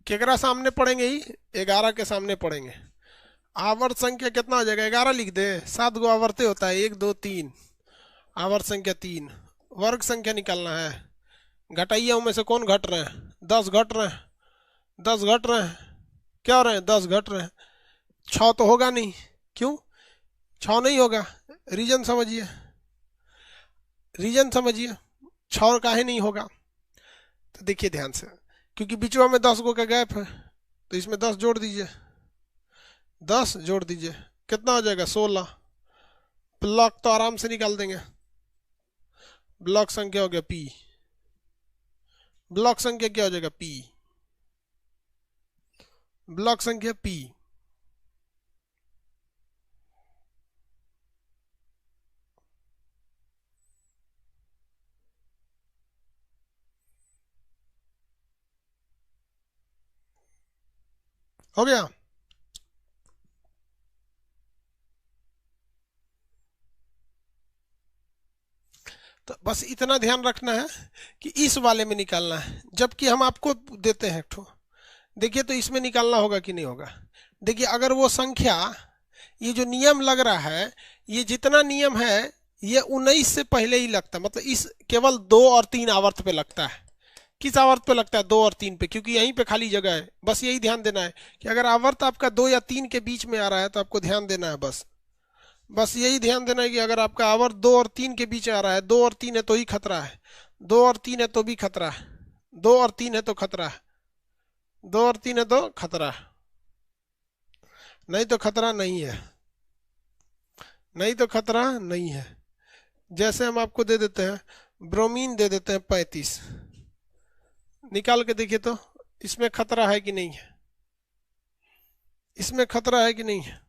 केकरा सामने पढ़ेंगे? ही 11 के सामने पढ़ेंगे। आवर्त संख्या कितना हो जाएगा? 11 लिख दे। 7 गो आवर्ते होता है, 1 2 3, आवर्त संख्या 3। वर्ग संख्या निकालना है, घटाइए उनमें से कौन घट रहे हैं? 10 घट रहे हैं, 10 घट रहे हैं, क्या हो रहे हैं? 10 घट रहे हैं। 6 तो होगा नहीं, क्यों 6 नहीं होगा? रीजन समझिए, रीजन समझिए, 6 काहे नहीं होगा? तो देखिए ध्यान से, क्योंकि बीचवा में 10 गो का गैप है तो इसमें 10 जोड़ दीजिए, 10 जोड़ दीजिए, कितना हो जाएगा? 16। ब्लॉक तो आराम से निकाल देंगे। ब्लॉक संख्या हो गया पी, ब्लॉक संख्या क्या हो जाएगा? पी, ब्लॉक संख्या पी। हो गया। तो बस इतना ध्यान रखना है कि इस वाले में निकालना है, जबकि हम आपको देते हैं ठो। देखिए तो इसमें निकालना होगा कि नहीं होगा? देखिए अगर वो संख्या, ये जो नियम लग रहा है, ये जितना नियम है ये 19 से पहले ही लगता है, मतलब इस केवल 2 और 3 आवर्त पे लगता है। किस आवर्त पे लगता है? 2 और 3 पे, क्योंकि यहीं पे खाली जगह है। बस यही ध्यान देना है कि अगर आवर्त आपका 2 या 3 के बीच में आ रहा है तो आपको ध्यान देना है। बस यही ध्यान देना है कि अगर आपका आवर्त 2 और 3 के बीच आ रहा है, 2 और 3 है तो ही खतरा है, 2 और 3 है तो भी खतरा है, 2 और 3 है तो खतरा है, 2 और 3 है तो खतरा है, नहीं तो खतरा नहीं है, नहीं तो खतरा नहीं है। जैसे हम आपको दे देते हैं, ब्रोमीन दे देते हैं 35, निकाल के देखिए तो इसमें खतरा है कि नहीं है? इसमें खतरा है कि नहीं है?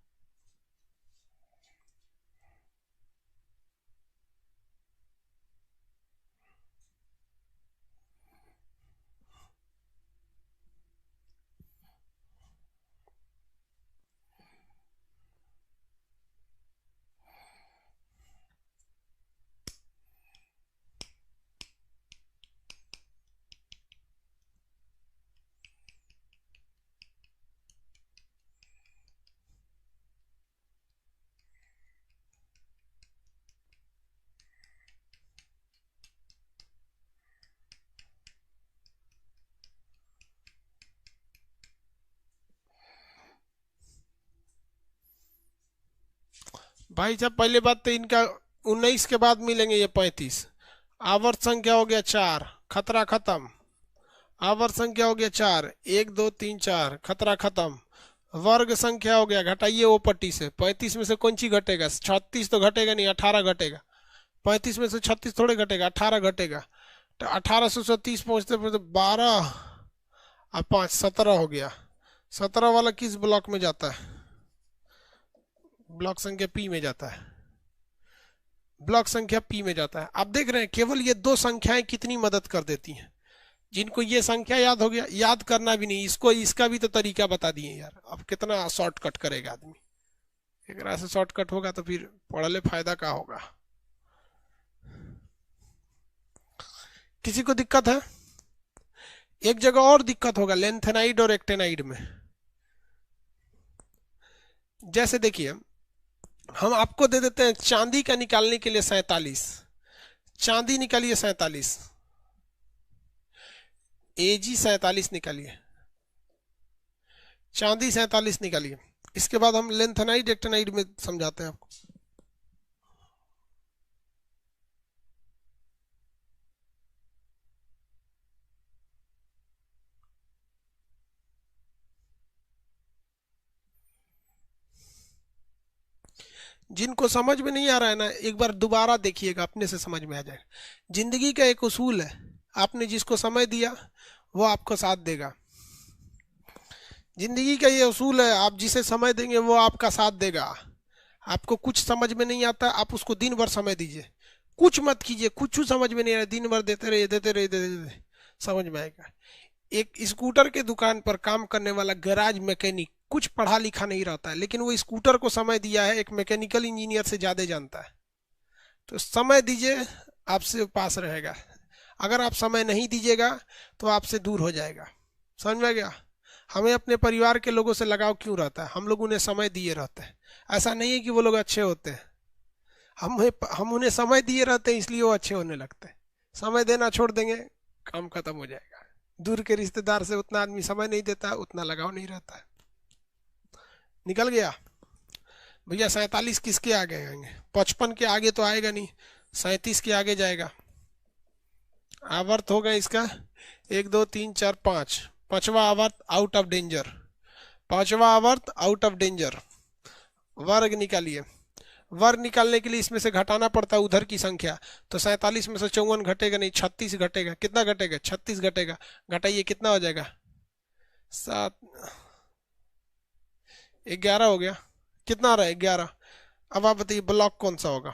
भाई साहब पहले बात तो इनका 19 के बाद मिलेंगे ये 35। आवर्त संख्या हो गया 4, खतरा खत्म। आवर्त संख्या हो गया 4, 1 2 3 4, खतरा खत्म। वर्ग संख्या हो गया, घटाइए वो पट्टी से, 35 में से कौन सी घटेगा, 36 तो घटेगा नहीं, 18 घटेगा। 35 में से 36 थोड़े घटेगा, 18 घटेगा। तो 18 से 30 पहुंचते पहुंचते 12 और 5 17 हो गया। 17 वाला किस ब्लॉक में जाता है, ब्लॉक संख्या पी में जाता है, ब्लॉक संख्या पी में जाता है। आप देख रहे हैं केवल ये दो संख्याएं कितनी मदद कर देती हैं। जिनको ये संख्या याद हो गया, याद करना भी नहीं, इसको इसका भी तो तरीका बता दिए यार। अब कितना शॉर्टकट करेगा आदमी, एक से शॉर्टकट होगा तो फिर पढ़ले फायदा का होगा। किसी को दिक्कत है? एक जगह और दिक्कत होगा, लेंथेनाइड और एक्टेनाइड में। जैसे देखिए हम आपको दे देते हैं चांदी का निकालने के लिए 47, चांदी निकालिए 47, एजी 47 निकालिए, चांदी 47 निकालिए। इसके बाद हम लेंथेनाइड एक्टेनाइड में समझाते हैं आपको। जिनको समझ में नहीं आ रहा है ना, एक बार दोबारा देखिएगा, अपने से समझ में आ जाएगा। जिंदगी का एक उसूल है, आपने जिसको समय दिया वो आपको साथ देगा। जिंदगी का ये उसूल है, आप जिसे समय देंगे वो आपका साथ देगा। आपको कुछ समझ में नहीं आता, आप उसको दिन भर समय दीजिए, कुछ मत कीजिए, कुछ समझ में नहीं आ रहा, दिन भर देते रहिए, देते रहिए, देते रहिए, समझ में आएगा। एक स्कूटर के दुकान पर काम करने वाला गैराज मैकेनिक कुछ पढ़ा लिखा नहीं रहता है, लेकिन वो स्कूटर को समय दिया है एक मैकेनिकल इंजीनियर से ज्यादा जानता है। तो समय दीजिए, आपसे पास रहेगा। अगर आप समय नहीं दीजिएगा तो आपसे दूर हो जाएगा। समझ में आ गया? हमें अपने परिवार के लोगों से लगाव क्यों रहता है? हम लोग उन्हें समय दिए रहते हैं। ऐसा नहीं है कि वो लोग अच्छे होते हैं, हम उन्हें समय दिए रहते हैं इसलिए वो अच्छे होने लगते हैं। समय देना छोड़ देंगे, काम खत्म हो जाएगा। दूर के रिश्तेदार से उतना आदमी समय नहीं देता, उतना लगाव नहीं रहता है। निकल गया भैया। 47 किसके आगे आएंगे? 55 के आगे तो आएगा नहीं, 37 के आगे जाएगा। आवर्त होगा इसका 1 2 3 4 5, पांचवा आवर्त आउट ऑफ डेंजर, पांचवा आवर्त आउट ऑफ डेंजर। वर्ग निकालिए। वर्ग निकालने के लिए इसमें से घटाना पड़ता है उधर की संख्या। तो 47 में से 54 घटेगा नहीं, 36 घटेगा। कितना घटेगा? 36 घटेगा। घटाइए, कितना हो जाएगा? 7 11 हो गया। कितना आ रहा है? 11। अब आप बताइए ब्लॉक कौन सा होगा?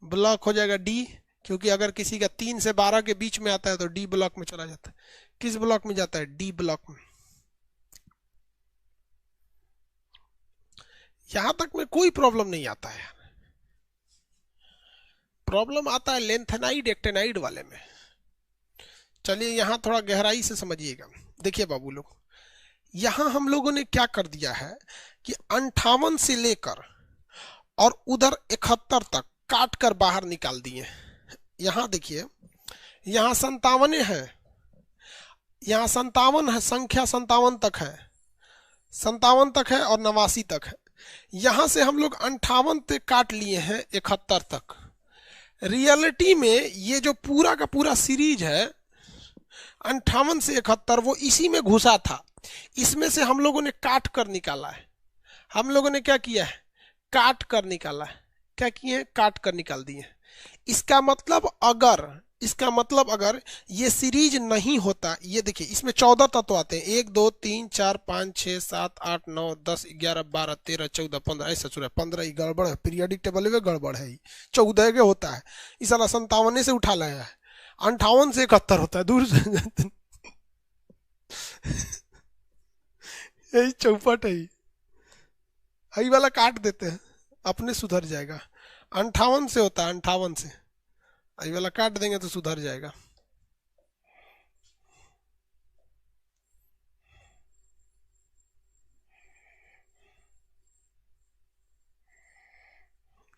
ब्लॉक हो जाएगा डी, क्योंकि अगर किसी का 3 से 12 के बीच में आता है तो डी ब्लॉक में चला जाता है। किस ब्लॉक में जाता है? डी ब्लॉक में। यहां तक में कोई प्रॉब्लम नहीं आता है। प्रॉब्लम आता है लेंथेनाइड एक्टेनाइड वाले में। चलिए यहां थोड़ा गहराई से समझिएगा। देखिए बाबू लोग, यहां हम लोगों ने क्या कर दिया है कि 58 से लेकर और उधर 71 तक काट कर बाहर निकाल दिए। यहां देखिए, यहां 57 है, यहां 57 है, संख्या 57 तक है, 57 तक है और 89 तक है। यहां से हम लोग 58 से काट लिए हैं 71 तक। रियलिटी में ये जो पूरा का पूरा सीरीज है 58 से 71, वो इसी में घुसा था। इसमें से हम लोगों ने काट कर निकाला है। हम लोगों ने क्या किया है? काट कर निकाला है। क्या किए हैं? काट कर निकाल दिए। इसका मतलब अगर ये सीरीज नहीं होता, ये देखिए इसमें 14 तत्व आते हैं, 1 2 3 4 5 6 7 8 9 10 11 12 13 14 15, ऐसा सूर्य 15 गड़बड़ है, पीरियडिक टेबल में गड़बड़ है। 14 के होता है, इस साला 57 से उठा लाया है। 58 से 71 होता है, दूर से यही चौपट है। यही वाला काट देते हैं, अपने सुधर जाएगा। 58 से होता है, 58 से। यही वाला काट देंगे तो सुधर जाएगा।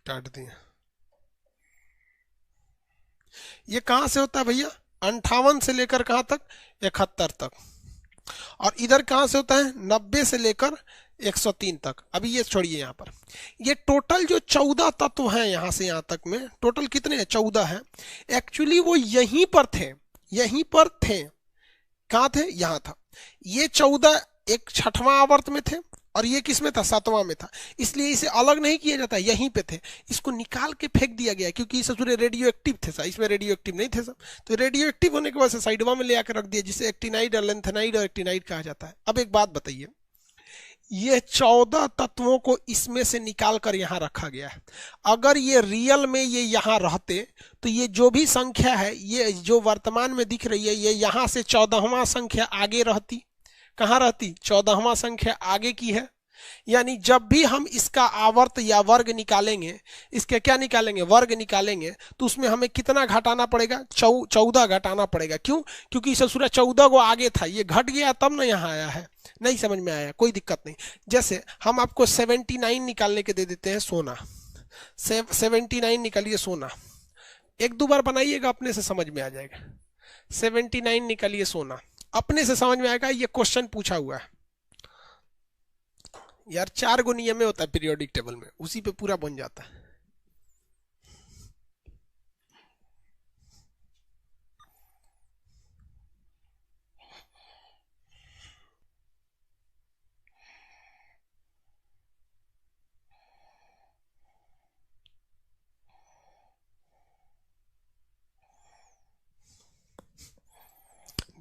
काट दिए। ये कहां से होता है भैया? 58 से लेकर कहां तक? 71 तक। और इधर कहां से होता है? 90 से लेकर 103 तक। अभी ये छोड़िए, यहां पर ये टोटल जो 14 तत्व हैं यहां से यहां तक में टोटल कितने हैं? 14 हैं। एक्चुअली वो यहीं पर थे, यहीं पर थे, कहाँ थे, यहाँ था। ये 14 एक छठवां आवर्त में थे और ये किस में था, सातवां में था, इसलिए इसे अलग नहीं किया जाता, यहीं पे थे। इसको निकाल के फेंक दिया गया क्योंकि इस पूरे रेडियो एक्टिव थे, इसमें रेडियो एक्टिव नहीं थे सब, तो रेडियो एक्टिव होने के वजह से साइडवा में ले आकर रख दिया, जिसे एक्टिनाइड और लेंथेनाइड और एक्टिनाइड कहा जाता है। अब एक बात बताइए, ये 14 तत्वों को इसमें से निकाल कर यहां रखा गया है। अगर ये रियल में ये यहां रहते तो ये जो भी संख्या है, ये जो वर्तमान में दिख रही है, ये यहां से 14वां संख्या आगे रहती। कहां रहती, 14वां संख्या आगे की है। यानी जब भी हम इसका आवर्त या वर्ग निकालेंगे, इसके क्या निकालेंगे, वर्ग निकालेंगे, तो उसमें हमें कितना घटाना पड़ेगा, 14 घटाना पड़ेगा। क्यों, क्योंकि ससुरा 14 को आगे था, ये घट गया तब ना यहाँ आया है। नहीं समझ में आया, कोई दिक्कत नहीं। जैसे हम आपको 79 निकालने के दे देते हैं सोना, 79 निकालिए सोना, एक दो बार बनाइएगा अपने से समझ में आ जाएगा। 79 निकालिए सोना, अपने से समझ में आएगा, ये क्वेश्चन पूछा हुआ है यार। 4 गो नियम में होता है पीरियोडिक टेबल में, उसी पे पूरा बन जाता है।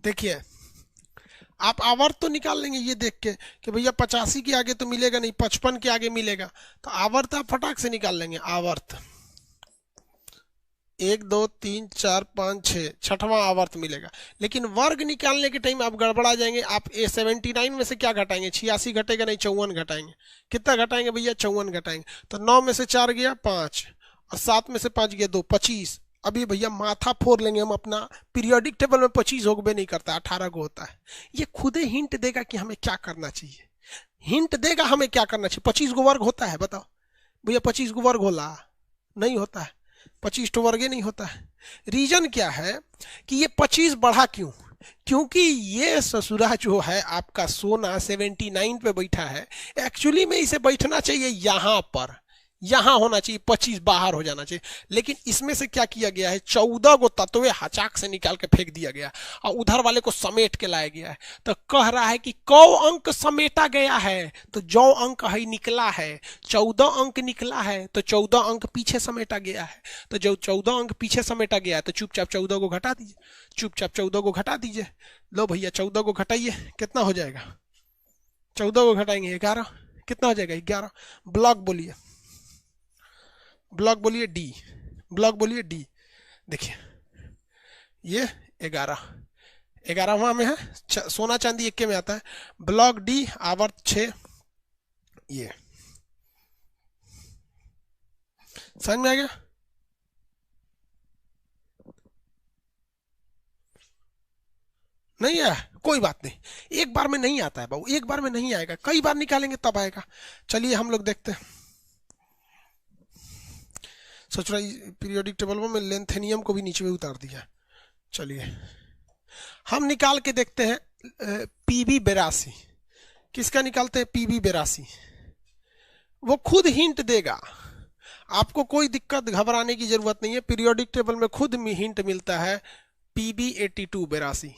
देखिए, आप आवर्त तो निकाल लेंगे ये देख के कि भैया 85 के आगे तो मिलेगा नहीं, 55 के आगे मिलेगा, तो आवर्त आप फटाक से निकाल लेंगे। आवर्त 1 2 3 4 5 6, छठवां आवर्त मिलेगा। लेकिन वर्ग निकालने के टाइम आप गड़बड़ा जाएंगे। आप 79 में से क्या घटाएंगे, 86 घटेगा नहीं, 54 घटाएंगे। कितना घटाएंगे भैया, 54 घटाएंगे। तो 9 में से 4 गया 5 और 7 में से 5 गया 2, 25। अभी भैया माथा फोड़ लेंगे हम अपना, पीरियोडिक टेबल में 25 होगबे नहीं करता, 18 को होता है। ये खुद ही हिंट देगा कि हमें क्या करना चाहिए, हिंट देगा हमें क्या करना चाहिए। 25 को वर्ग होता है, बताओ भैया, 25 को वर्ग होला, नहीं होता है, 25 तो वर्ग नहीं होता है। रीजन क्या है कि ये 25 बढ़ा क्यों, क्योंकि ये ससुरा जो है आपका सोना 79 पे बैठा है, एक्चुअली में इसे बैठना चाहिए यहां पर, यहां होना चाहिए, 25 बाहर हो जाना चाहिए। लेकिन इसमें से क्या किया गया है, 14 को तत्वे हचाक से निकाल के फेंक दिया गया और उधर वाले को समेट के लाया गया है। तो कह रहा है कि कौ अंक समेटा गया है, तो जो अंक है निकला है, 14 अंक निकला है, तो 14 अंक पीछे समेटा गया है। तो जो 14 अंक पीछे समेटा गया है, तो चुपचाप 14 को घटा दीजिए, चुपचाप 14 को घटा दीजिए। लो भैया 14 को घटाइए, कितना हो जाएगा, 14 को घटाएंगे 11, कितना हो जाएगा 11। ब्लॉक बोलिए, ब्लॉक बोलिए डी, ब्लॉक बोलिए डी। देखिए ये 11वां में है, सोना चांदी 1 में आता है। ब्लॉक डी आवर्त 6, ये समझ में आ गया। नहीं आया, कोई बात नहीं, एक बार में नहीं आता है बाबू, एक बार में नहीं आएगा, कई बार निकालेंगे तब आएगा। चलिए हम लोग देखते हैं। सोच रहा पीरियोडिक टेबल में लेंथेनियम को भी नीचे में उतार दिया। चलिए हम निकाल के देखते हैं पीबी 82, किसका निकालते हैं, पीबी 82। वो खुद हिंट देगा, आपको कोई दिक्कत घबराने की जरूरत नहीं है। पीरियोडिक टेबल में खुद में हिंट मिलता है, पीबी 82 82,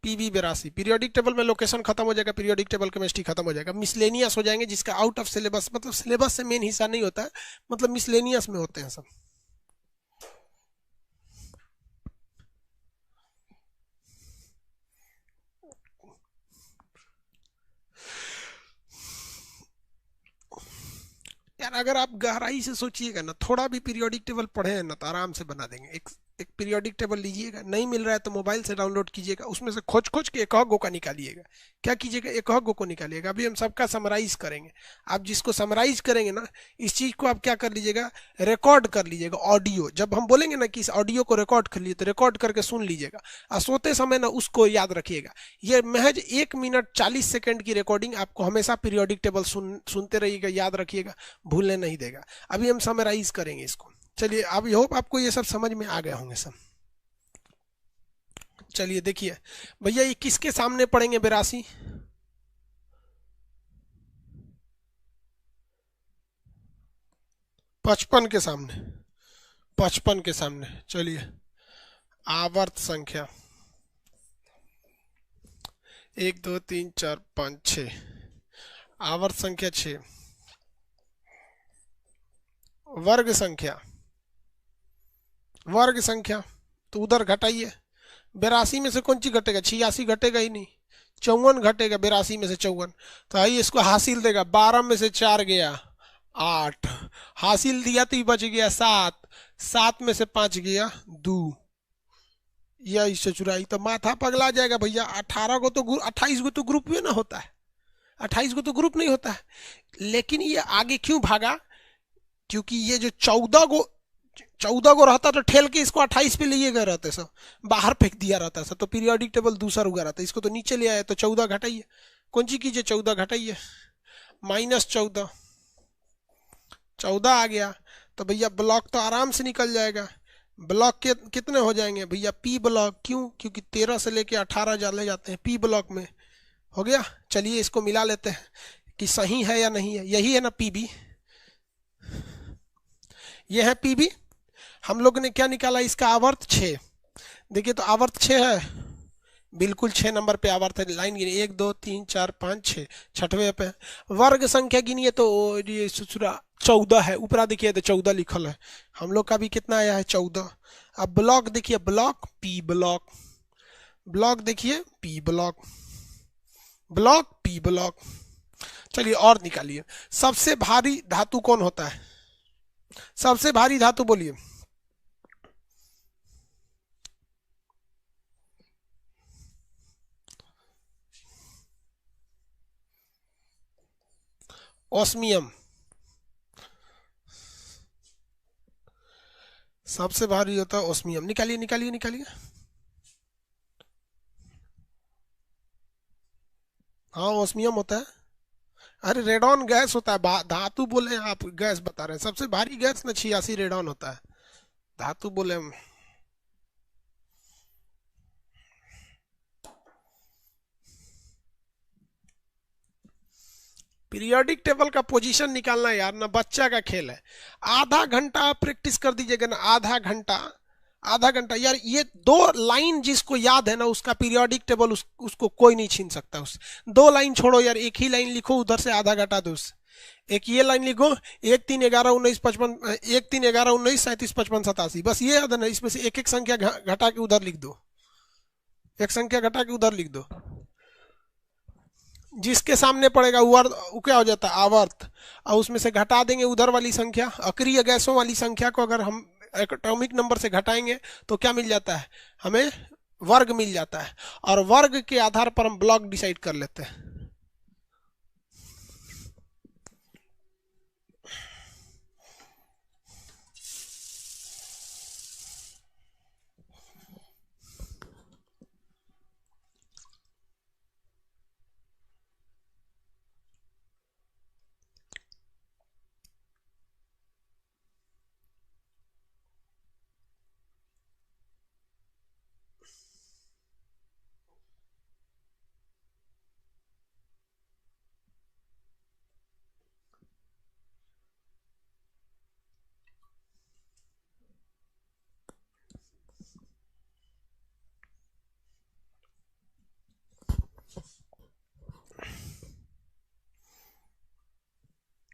पीबी 82। पीरियोडिक टेबल में लोकेशन खत्म हो जाएगा, पीरियोडिक टेबल केमिस्ट्री खत्म हो जाएगा, मिसलेनियस हो जाएंगे, जिसका आउट ऑफ सिलेबस, मतलब सिलेबस से मेन हिस्सा नहीं होता है, मतलब मिसलेनियस में होते हैं सब। यार अगर आप गहराई से सोचिएगा ना, थोड़ा भी पीरियोडिक टेबल पढ़े हैं ना, तो आराम से बना देंगे। एक पीरियोडिक टेबल लीजिएगा, नहीं मिल रहा है तो मोबाइल से डाउनलोड कीजिएगा, उसमें से खोज खोज के एक गो का निकालिएगा। क्या कीजिएगा, एक गो को निकालिएगा। अभी हम सबका समराइज करेंगे। आप जिसको समराइज करेंगे ना, इस चीज को आप क्या कर लीजिएगा, रिकॉर्ड कर लीजिएगा ऑडियो। जब हम बोलेंगे ना कि इस ऑडियो को रिकॉर्ड कर लीजिए, तो रिकॉर्ड करके सुन लीजिएगा और सोते समय ना उसको याद रखिएगा। ये महज 1 मिनट 40 सेकंड की रिकॉर्डिंग आपको हमेशा पीरियोडिक टेबल सुनते रहिएगा, याद रखिएगा, भूलने नहीं देगा। अभी हम समराइज करेंगे इसको। चलिए, आई होप आपको ये सब समझ में आ गए होंगे सब। चलिए देखिए भैया, ये किसके सामने पढ़ेंगे 82, पचपन के सामने, 55 के सामने। चलिए आवर्त संख्या 1 2 3 4 5 6, आवर्त संख्या 6, वर्ग संख्या, वर्ग संख्या तो उधर घटाइए, 82 में से कौन सी घटेगा, 86 घटेगा ही नहीं, 54 घटेगा 82 में से 54, तो आइए इसको हासिल देगा, 12 में से 4 गया 8, हासिल दिया तो ही बच गया 7, 7 में से 5 गया 2, या इससे चुराई तो माथा पगला जाएगा भैया। 18 को तो 28 को तो ग्रुप में ना होता है, 28 को तो ग्रुप नहीं होता है, लेकिन ये आगे क्यों भागा, क्योंकि ये जो 14 को रहता तो ठेल के इसको 28 पे लिए गए रहते सब, बाहर फेंक दिया रहता सब, तो पीरियोडिक टेबल दूसरा रुका रहता, इसको तो नीचे ले आया, तो 14 घटाइए, कौन सी कीजिए 14 घटाइए, -14, 14 आ गया, तो भैया ब्लॉक तो आराम से निकल जाएगा। ब्लॉक के कितने हो जाएंगे भैया, पी ब्लॉक, क्यों, क्योंकि 13 से लेके 18 ले जाते हैं पी ब्लॉक में, हो गया। चलिए इसको मिला लेते हैं कि सही है या नहीं है, यही है ना पीबी, ये है पीबी। हम लोग ने क्या निकाला, इसका आवर्त 6, देखिए तो आवर्त 6 है, बिल्कुल 6 नंबर पे आवर्त है, लाइन गिनी 1 2 3 4 5 6, छठवें पे। वर्ग संख्या गिनिए तो ये 14 है, ऊपरा देखिए तो 14 लिखल है, हम लोग का भी कितना आया है 14। अब ब्लॉक देखिए, ब्लॉक पी ब्लॉक, ब्लॉक देखिए P block, block P block. चलिए और निकालिए, सबसे भारी धातु कौन होता है, सबसे भारी धातु बोलिए, ओस्मियम, सबसे भारी होता है ओस्मियम, निकालिए निकालिए निकालिए, हाँ ओस्मियम होता है, अरे रेडॉन गैस होता है, धातु बोले आप गैस बता रहे हैं, सबसे भारी गैस ना 86 रेडॉन होता है, धातु बोले हम। पीरियोडिक टेबल का पोजीशन निकालना यार ना बच्चा का खेल है, आधा घंटा आप प्रैक्टिस कर दीजिएगा ना, आधा घंटा, आधा घंटा यार, ये 2 लाइन जिसको याद है ना उसका पीरियोडिक टेबल उसको कोई नहीं छीन सकता, उस 2 लाइन छोड़ो यार, एक ही लाइन लिखो उधर से आधा घटा दो उससे, एक ये लाइन लिखो 1 3 11 19 55, 1 3 11 19 37 55 87, बस ये याद है ना, इसमें से एक एक संख्या घटा के उधर लिख दो, एक संख्या घटा के उधर लिख दो, जिसके सामने पड़ेगा वो क्या हो जाता है आवर्त, और उसमें से घटा देंगे उधर वाली संख्या, अक्रिय गैसों वाली संख्या को अगर हम एटॉमिक नंबर से घटाएंगे तो क्या मिल जाता है हमें, वर्ग मिल जाता है, और वर्ग के आधार पर हम ब्लॉक डिसाइड कर लेते हैं।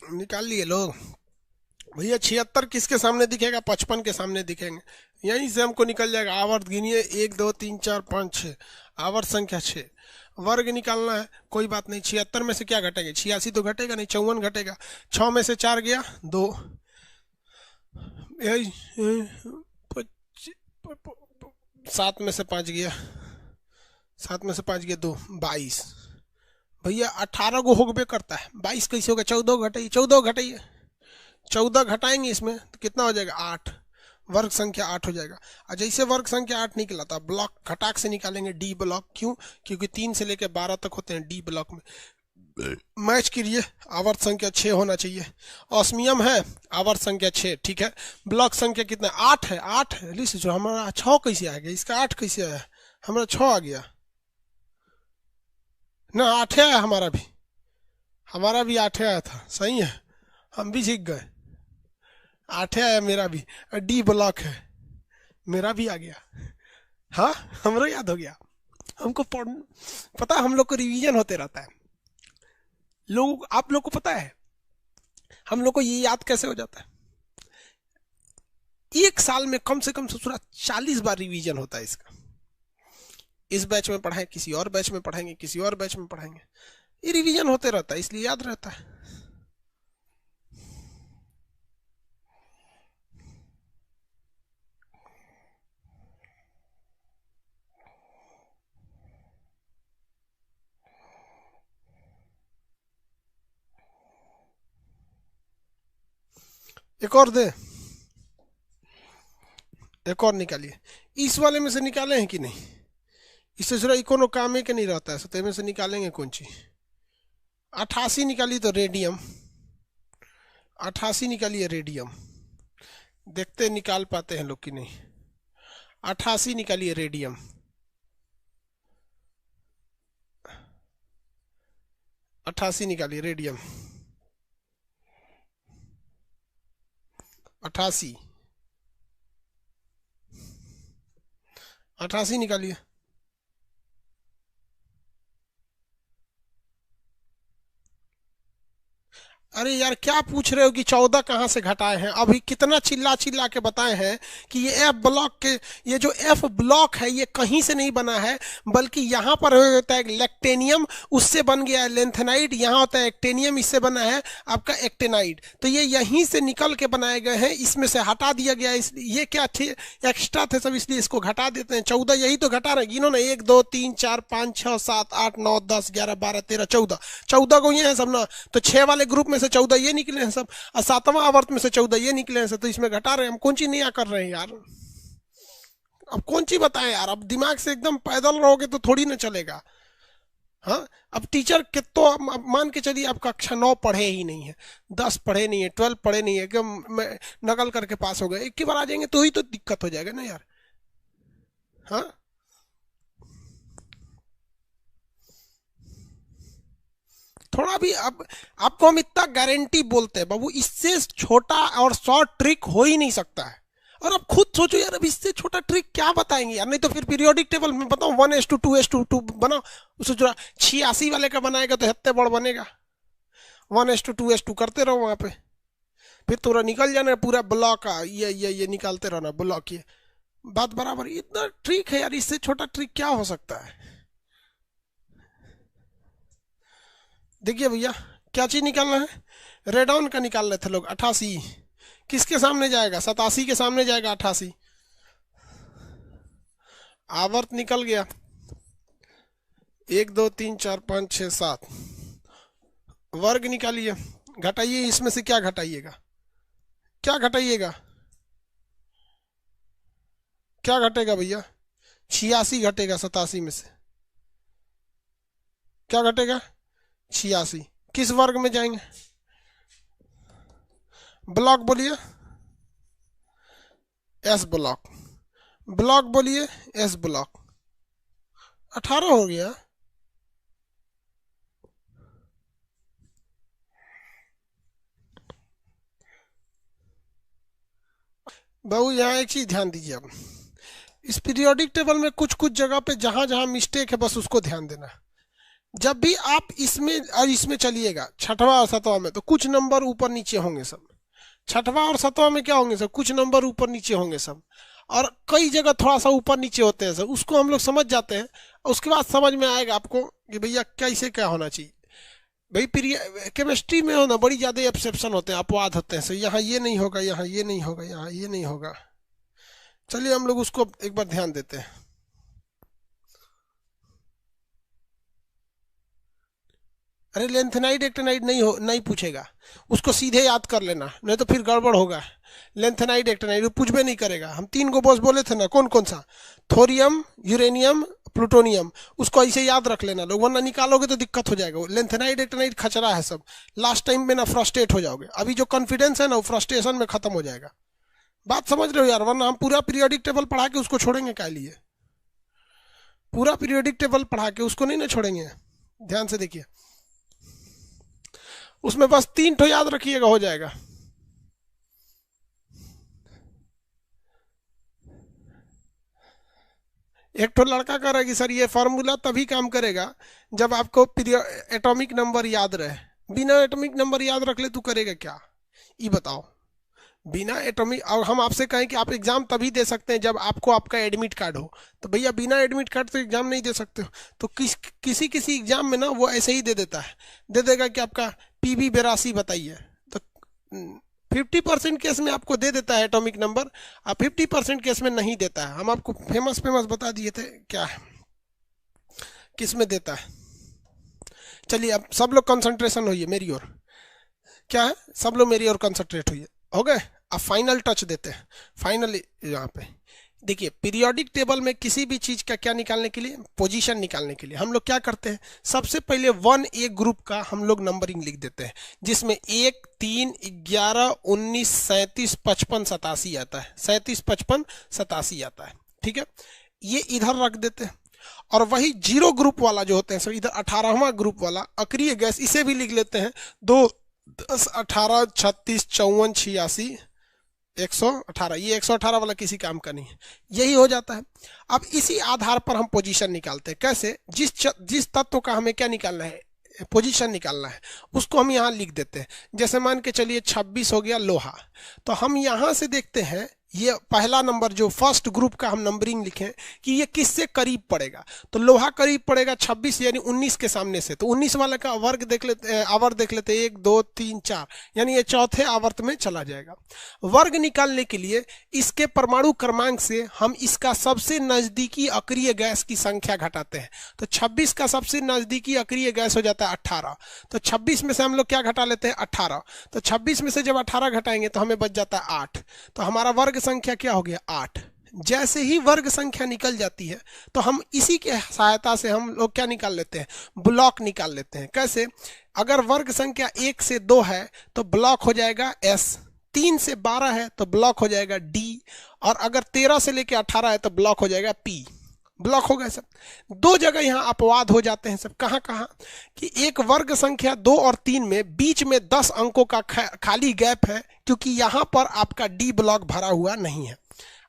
निकाल लिए लोग भैया, 76 किसके सामने दिखेगा, 55 के सामने दिखेंगे, यहीं से हमको निकल जाएगा आवर्त, गिनिए 1 2 3 4 5 6, आवर्त संख्या 6, वर्ग निकालना है, कोई बात नहीं, 76 में से क्या घटेगा, 86 तो घटेगा नहीं, 54 घटेगा, 6 में से 4 गया 2, 7 में से 5 गया, 7 में से 5 गया 2, 22, भैया 18 को होगबे करता है, 22 कैसे होगा, 14 घटाइए, 14 घटाइए, 14 घटाएंगे इसमें तो कितना हो जाएगा 8, वर्ग संख्या 8 हो जाएगा। और जैसे वर्ग संख्या 8 निकला था, ब्लॉक घटाक से निकालेंगे डी ब्लॉक, क्यों, क्योंकि 3 से लेकर 12 तक होते हैं डी ब्लॉक में, मैच करिए, आवर्त संख्या 6 होना चाहिए, ऑस्मियम है, आवर्त संख्या 6, ठीक है। ब्लॉक संख्या कितना 8 है, 8 है, लिस्ट जो हमारा 6 कैसे आ गया, इसका 8 कैसे आया, हमारा 6 आ गया ना, 8 है हमारा भी 8 आया था, सही है, हम भी सीख गए, 8 आया मेरा भी, डी ब्लॉक है, मेरा भी आ गया, हाँ हमरो याद हो गया। हमको पता है, हम लोग को रिवीजन होते रहता है। आप लोग को पता है हम लोग को ये याद कैसे हो जाता है? एक साल में कम से कम 40 बार रिवीजन होता है इसका। इस बैच में पढ़ाएं, किसी और बैच में पढ़ाएंगे, किसी और बैच में पढ़ाएंगे, ये रिवीजन होते रहता है, इसलिए याद रहता है। एक और दे, एक और निकालिए। इस वाले में से निकाले हैं कि नहीं? इससे जरा इकोनो काम है कि नहीं रहता है, सतह में से निकालेंगे कौन सी? 88 निकाली तो रेडियम, 88 निकालिए रेडियम, देखते निकाल पाते हैं लोग कि नहीं। 88 निकालिए रेडियम, 88 निकालिए रेडियम, 88 88 निकालिए। अरे यार क्या पूछ रहे हो कि 14 कहाँ से घटाए हैं? अभी कितना चिल्ला चिल्ला के बताए हैं कि ये एफ ब्लॉक के, ये जो एफ ब्लॉक है ये कहीं से नहीं बना है, बल्कि यहाँ पर होता है लेक्टेनियम, उससे बन गया है लेंथेनाइड, यहाँ होता है एक्टेनियम, इससे बना है आपका एक्टेनाइड। तो ये यहीं से निकल के बनाए गए हैं, इसमें से हटा दिया गया है, इसलिए ये क्या थे, एक्स्ट्रा थे सब, इसलिए इसको घटा देते हैं। 14 यही तो घटा रहे, गिनो ना, 1 2 3 4 5 6 7 8 9 10 11 12 13 14, 14 को ये है सब ना, तो 6 वाले ग्रुप में से 14 ये निकले हैं सब, और 7वां आवर्त में से 14 ये निकले हैं सब, तो इसमें घटा रहे हैं हम। कौन सी नया कर रहे हैं यार? अब कौन सी बताएं यार? अब दिमाग से एकदम पैदल रहोगे तो थोड़ी ना चलेगा। हाँ, अब टीचर के तो अब मान के चलिए आप कक्षा 9 पढ़े ही नहीं है, 10 पढ़े नहीं है, 12 पढ़े नहीं है, एकदम नकल करके पास हो गए, एक ही बार आ जाएंगे तो ही तो दिक्कत हो जाएगा ना यार। हाँ, थोड़ा भी अब आपको हम इतना गारंटी बोलते हैं बाबू, इससे छोटा और शॉर्ट ट्रिक हो ही नहीं सकता है। और अब खुद सोचो यार, अब इससे छोटा ट्रिक क्या बताएंगे यार? नहीं तो फिर पीरियोडिक टेबल में बताओ 1:2:2 बनाओ, उससे जो 86 वाले का बनाएगा तो हत्ते बड़ बनेगा। 1:2:2 करते रहो वहां पे, फिर थोड़ा निकल जाना पूरा ब्लॉक का, ये निकालते रहना ब्लॉक। ये बात बराबर, इतना ट्रिक है यार, इससे छोटा ट्रिक क्या हो सकता है? देखिए भैया, क्या चीज निकालना है? रेडॉन का निकाल रहे थे लोग, 88 किसके सामने जाएगा? 87 के सामने जाएगा 88। आवर्त निकल गया, 1 2 3 4 5 6 7। वर्ग निकालिए, घटाइए, इसमें से क्या घटाइएगा? क्या घटाइएगा? क्या घटेगा भैया? 86 घटेगा 87 में से, क्या घटेगा? 86। किस वर्ग में जाएंगे? ब्लॉक बोलिए, एस ब्लॉक, ब्लॉक बोलिए, एस ब्लॉक। 18 हो गया। बाबू यहाँ एक चीज ध्यान दीजिए, अब इस पीरियोडिक टेबल में कुछ कुछ जगह पे जहां जहां मिस्टेक है बस उसको ध्यान देना। जब भी आप इसमें और इसमें चलिएगा, 6वां और 7वां में, तो कुछ नंबर ऊपर नीचे होंगे सब। 6वां और 7वां में क्या होंगे सब? कुछ नंबर ऊपर नीचे होंगे सब, और कई जगह थोड़ा सा ऊपर नीचे होते हैं सब, उसको हम लोग समझ जाते हैं। उसके बाद समझ में आएगा आपको कि भैया कैसे क्या होना चाहिए। भाई केमिस्ट्री में हो ना, बड़ी ज्यादा एक्सेप्शन होते हैं, अपवाद होते हैं, सो यहाँ ये नहीं होगा, यहाँ ये नहीं होगा, यहाँ ये नहीं होगा। चलिए हम लोग उसको एक बार ध्यान देते हैं। अरे लेंथेनाइड एक्टेनाइड नहीं पूछेगा, उसको सीधे याद कर लेना, नहीं तो फिर गड़बड़ होगा। लेंथेनाइड एक्टेनाइड पूछ भी नहीं करेगा। हम 3 को बॉस बोले थे ना, कौन कौन सा? थोरियम, यूरेनियम, प्लूटोनियम, उसको ऐसे याद रख लेना लोग, वरना निकालोगे तो दिक्कत हो जाएगा। लेंथेनाइड एक्टेनाइड खचरा है सब, लास्ट टाइम में ना फ्रस्ट्रेट हो जाओगे। अभी जो कॉन्फिडेंस है ना वो फ्रस्ट्रेशन में खत्म हो जाएगा। बात समझ रहे हो यार? वरना हम पूरा पीरियोडिक टेबल पढ़ा के उसको छोड़ेंगे क्या लिए? पूरा पीरियोडिक टेबल पढ़ा के उसको नहीं ना छोड़ेंगे। ध्यान से देखिए, उसमें बस 3 ठो याद रखिएगा, हो जाएगा। एक तो लड़का कह रहा है कि सर ये फॉर्मूला तभी काम करेगा जब आपको एटॉमिक नंबर याद रहे। बिना एटॉमिक नंबर याद रख ले तू करेगा क्या, ये बताओ। बिना एटॉमिक, और हम आपसे कहें कि आप एग्जाम तभी दे सकते हैं जब आपको आपका एडमिट कार्ड हो, तो भैया बिना एडमिट कार्ड तो एग्जाम नहीं दे सकते हो। तो किसी किसी एग्जाम में ना वो ऐसे ही दे देता है, दे देगा कि आपका PB 82 बताइए, तो 50% केस में आपको दे देता है एटॉमिक नंबर, और 50% केस में नहीं देता है। हम आपको फेमस फेमस बता दिए थे क्या है, किस में देता है। चलिए अब सब लोग कंसंट्रेशन होइए मेरी ओर, क्या है, सब लोग मेरी ओर कंसंट्रेट होइए, हो गए। अब फाइनल टच देते हैं, फाइनली यहाँ पे देखिए, पीरियोडिक टेबल में किसी भी चीज का क्या निकालने के लिए, पोजीशन निकालने के लिए हम लोग क्या करते हैं, सबसे पहले 1A ग्रुप का हम लोग नंबरिंग लिख देते हैं, जिसमें 1, 3, 11, 19, 37, 55, 87 आता है, 37, 55, 87 आता है, ठीक है। ये इधर रख देते हैं, और वही 0 ग्रुप वाला जो होते हैं सर, इधर 18वां ग्रुप वाला अक्रिय गैस, इसे भी लिख लेते हैं 2, 10, 18, 36, 54, 86, 118। ये 118 वाला किसी काम का नहीं है, यही हो जाता है। अब इसी आधार पर हम पोजीशन निकालते हैं, कैसे, जिस तत्व का हमें क्या निकालना है, पोजीशन निकालना है, उसको हम यहाँ लिख देते हैं। जैसे मान के चलिए 26 हो गया लोहा, तो हम यहाँ से देखते हैं ये पहला नंबर जो फर्स्ट ग्रुप का हम नंबरिंग लिखें कि ये किससे करीब पड़ेगा, तो लोहा करीब पड़ेगा 26 यानी 19 के सामने से, तो 19 वाले का वर्ग देख लेते, आवर्त देख लेते, 1, 2, 3, 4, यानी ये चौथे आवर्त में चला जाएगा। वर्ग निकालने के लिए इसके परमाणु क्रमांक से हम इसका सबसे नजदीकी अक्रिय गैस की संख्या घटाते हैं, तो 26 का सबसे नजदीकी अक्रिय गैस हो जाता है 18, तो 26 में से हम लोग क्या घटा लेते हैं, 18, तो 26 में से जब 18 घटाएंगे तो हमें बच जाता है 8, तो हमारा वर्ग संख्या क्या हो गया, 8। जैसे ही वर्ग संख्या निकल जाती है तो हम इसी के सहायता से हम लोग क्या निकाल लेते हैं, ब्लॉक निकाल लेते हैं। कैसे, अगर वर्ग संख्या 1 से 2 है तो ब्लॉक हो जाएगा S, 3 से 12 है तो ब्लॉक हो जाएगा D, और अगर 13 से लेके 18 है तो ब्लॉक हो जाएगा P। ब्लॉक हो गए सब। दो जगह यहाँ अपवाद हो जाते हैं सब, कहाँ कहाँ, कि एक वर्ग संख्या 2 और 3 में बीच में 10 अंकों का खाली गैप है, क्योंकि यहाँ पर आपका D ब्लॉक भरा हुआ नहीं है।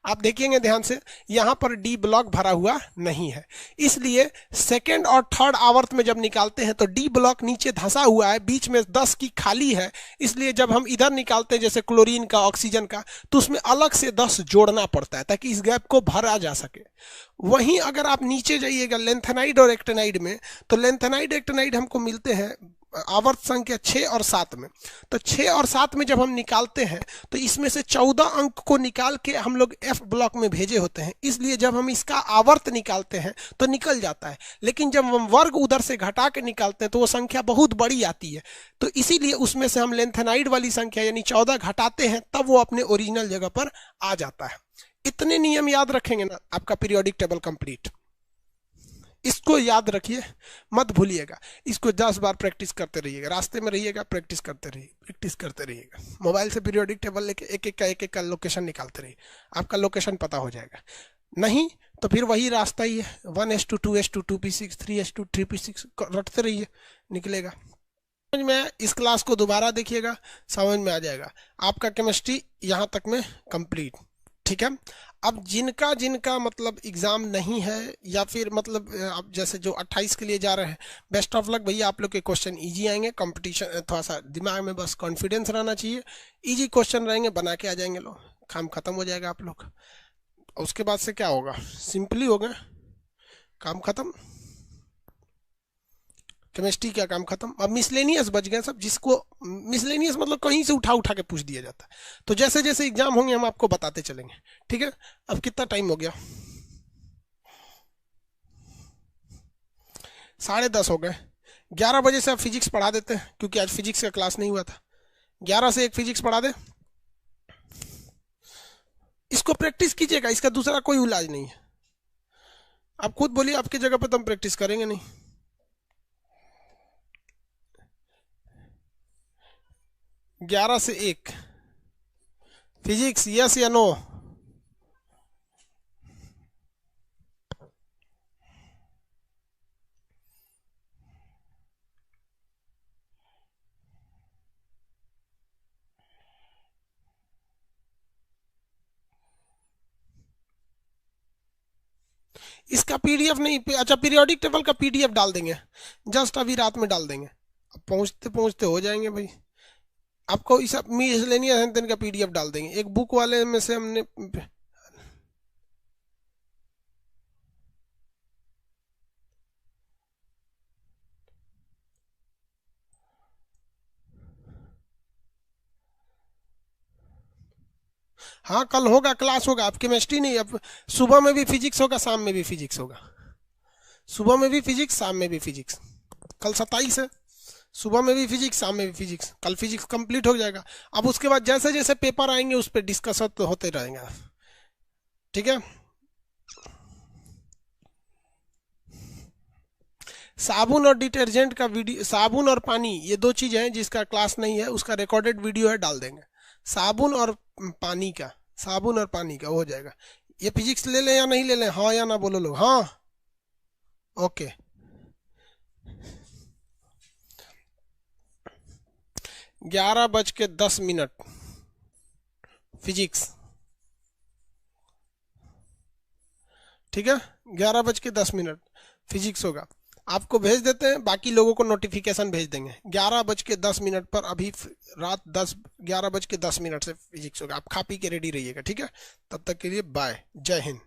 आप देखिएंगे ध्यान से, यहाँ पर D ब्लॉक भरा हुआ नहीं है, इसलिए सेकेंड और थर्ड आवर्त में जब निकालते हैं तो D ब्लॉक नीचे धंसा हुआ है, बीच में 10 की खाली है, इसलिए जब हम इधर निकालते हैं जैसे क्लोरीन का, ऑक्सीजन का, तो उसमें अलग से 10 जोड़ना पड़ता है ताकि इस गैप को भरा जा सके। वहीं अगर आप नीचे जाइएगा लेंथेनाइड और एक्टेनाइड में, तो लेंथेनाइड एक्टेनाइड हमको मिलते हैं आवर्त संख्या 6 और 7 में, तो 6 और 7 में जब हम निकालते हैं तो इसमें से 14 अंक को निकाल के हम लोग F ब्लॉक में भेजे होते हैं, इसलिए जब हम इसका आवर्त निकालते हैं तो निकल जाता है, लेकिन जब हम वर्ग उधर से घटा के निकालते हैं तो वो संख्या बहुत बड़ी आती है, तो इसीलिए उसमें से हम लेंथेनाइड वाली संख्या यानी 14 घटाते हैं, तब वो अपने ओरिजिनल जगह पर आ जाता है। इतने नियम याद रखेंगे ना, आपका पीरियोडिक टेबल कंप्लीट। इसको याद रखिए, मत भूलिएगा, इसको 10 बार प्रैक्टिस करते रहिएगा, रास्ते में रहिएगा प्रैक्टिस करते रहिए, प्रैक्टिस करते रहिएगा। मोबाइल से पीरियोडिक टेबल लेके एक एक का लोकेशन निकालते रहिए, आपका लोकेशन पता हो जाएगा। नहीं तो फिर वही रास्ता ही है, 1:2, 2:2, 2p6, 3:2, 3p6 रटते रहिए, निकलेगा। समझ में, इस क्लास को दोबारा देखिएगा, समझ में आ जाएगा। आपका केमिस्ट्री यहाँ तक में कंप्लीट, ठीक है। अब जिनका जिनका मतलब एग्जाम नहीं है, या फिर मतलब अब जैसे जो 28 के लिए जा रहे हैं, बेस्ट ऑफ लक भैया, आप लोग के क्वेश्चन इजी आएंगे। कंपटीशन थोड़ा सा दिमाग में बस कॉन्फिडेंस रहना चाहिए, इजी क्वेश्चन रहेंगे, बना के आ जाएंगे लोग, काम खत्म हो जाएगा आप लोग। उसके बाद से क्या होगा, सिंपली होगा, काम खत्म, केमिस्ट्री का काम खत्म। अब मिसलेनियस बच गए सब, जिसको मिसलेनियस मतलब कहीं से उठा उठा के पूछ दिया जाता है, तो जैसे जैसे एग्जाम होंगे हम आपको बताते चलेंगे, ठीक है। अब कितना टाइम हो गया, 10:30 हो गए। 11 बजे से आप फिजिक्स पढ़ा देते हैं, क्योंकि आज फिजिक्स का क्लास नहीं हुआ था। 11 से 1 फिजिक्स पढ़ा दे, इसको प्रैक्टिस कीजिएगा, इसका दूसरा कोई इलाज नहीं है। आप खुद बोलिए, आपकी जगह पे तो हम प्रैक्टिस करेंगे नहीं। 11 से 1 फिजिक्स, यस या नो? इसका पीडीएफ नहीं, अच्छा पीरियोडिक टेबल का पीडीएफ डाल देंगे, जस्ट अभी रात में डाल देंगे, अब पहुंचते पहुंचते हो जाएंगे भाई। आपको इस मिसलेनियस हेन तेन का पीडीएफ डाल देंगे, एक बुक वाले में से हमने। हाँ कल होगा, क्लास होगा, अब केमिस्ट्री नहीं, अब सुबह में भी फिजिक्स होगा, शाम में भी फिजिक्स होगा, सुबह में भी फिजिक्स, शाम में भी फिजिक्स। कल 27 है, सुबह में भी फिजिक्स, शाम में भी फिजिक्स, कल फिजिक्स कंप्लीट हो जाएगा। अब उसके बाद जैसे जैसे पेपर आएंगे उस पर डिस्कस होते रहेंगे, ठीक है। साबुन और डिटर्जेंट का वीडियो, साबुन और पानी ये दो चीजें हैं जिसका क्लास नहीं है, उसका रिकॉर्डेड वीडियो है, डाल देंगे। साबुन और पानी का, साबुन और पानी का हो जाएगा। ये फिजिक्स ले लें या नहीं ले लें, हाँ या ना बोलो लोग, हाँ ओके। 11:10 फिजिक्स, ठीक है, 11:10 फिजिक्स होगा। आपको भेज देते हैं, बाकी लोगों को नोटिफिकेशन भेज देंगे। 11:10 पर अभी रात 11:10 से फिजिक्स होगा। आप खा पी के रेडी रहिएगा, ठीक है। तब तक के लिए बाय, जय हिंद।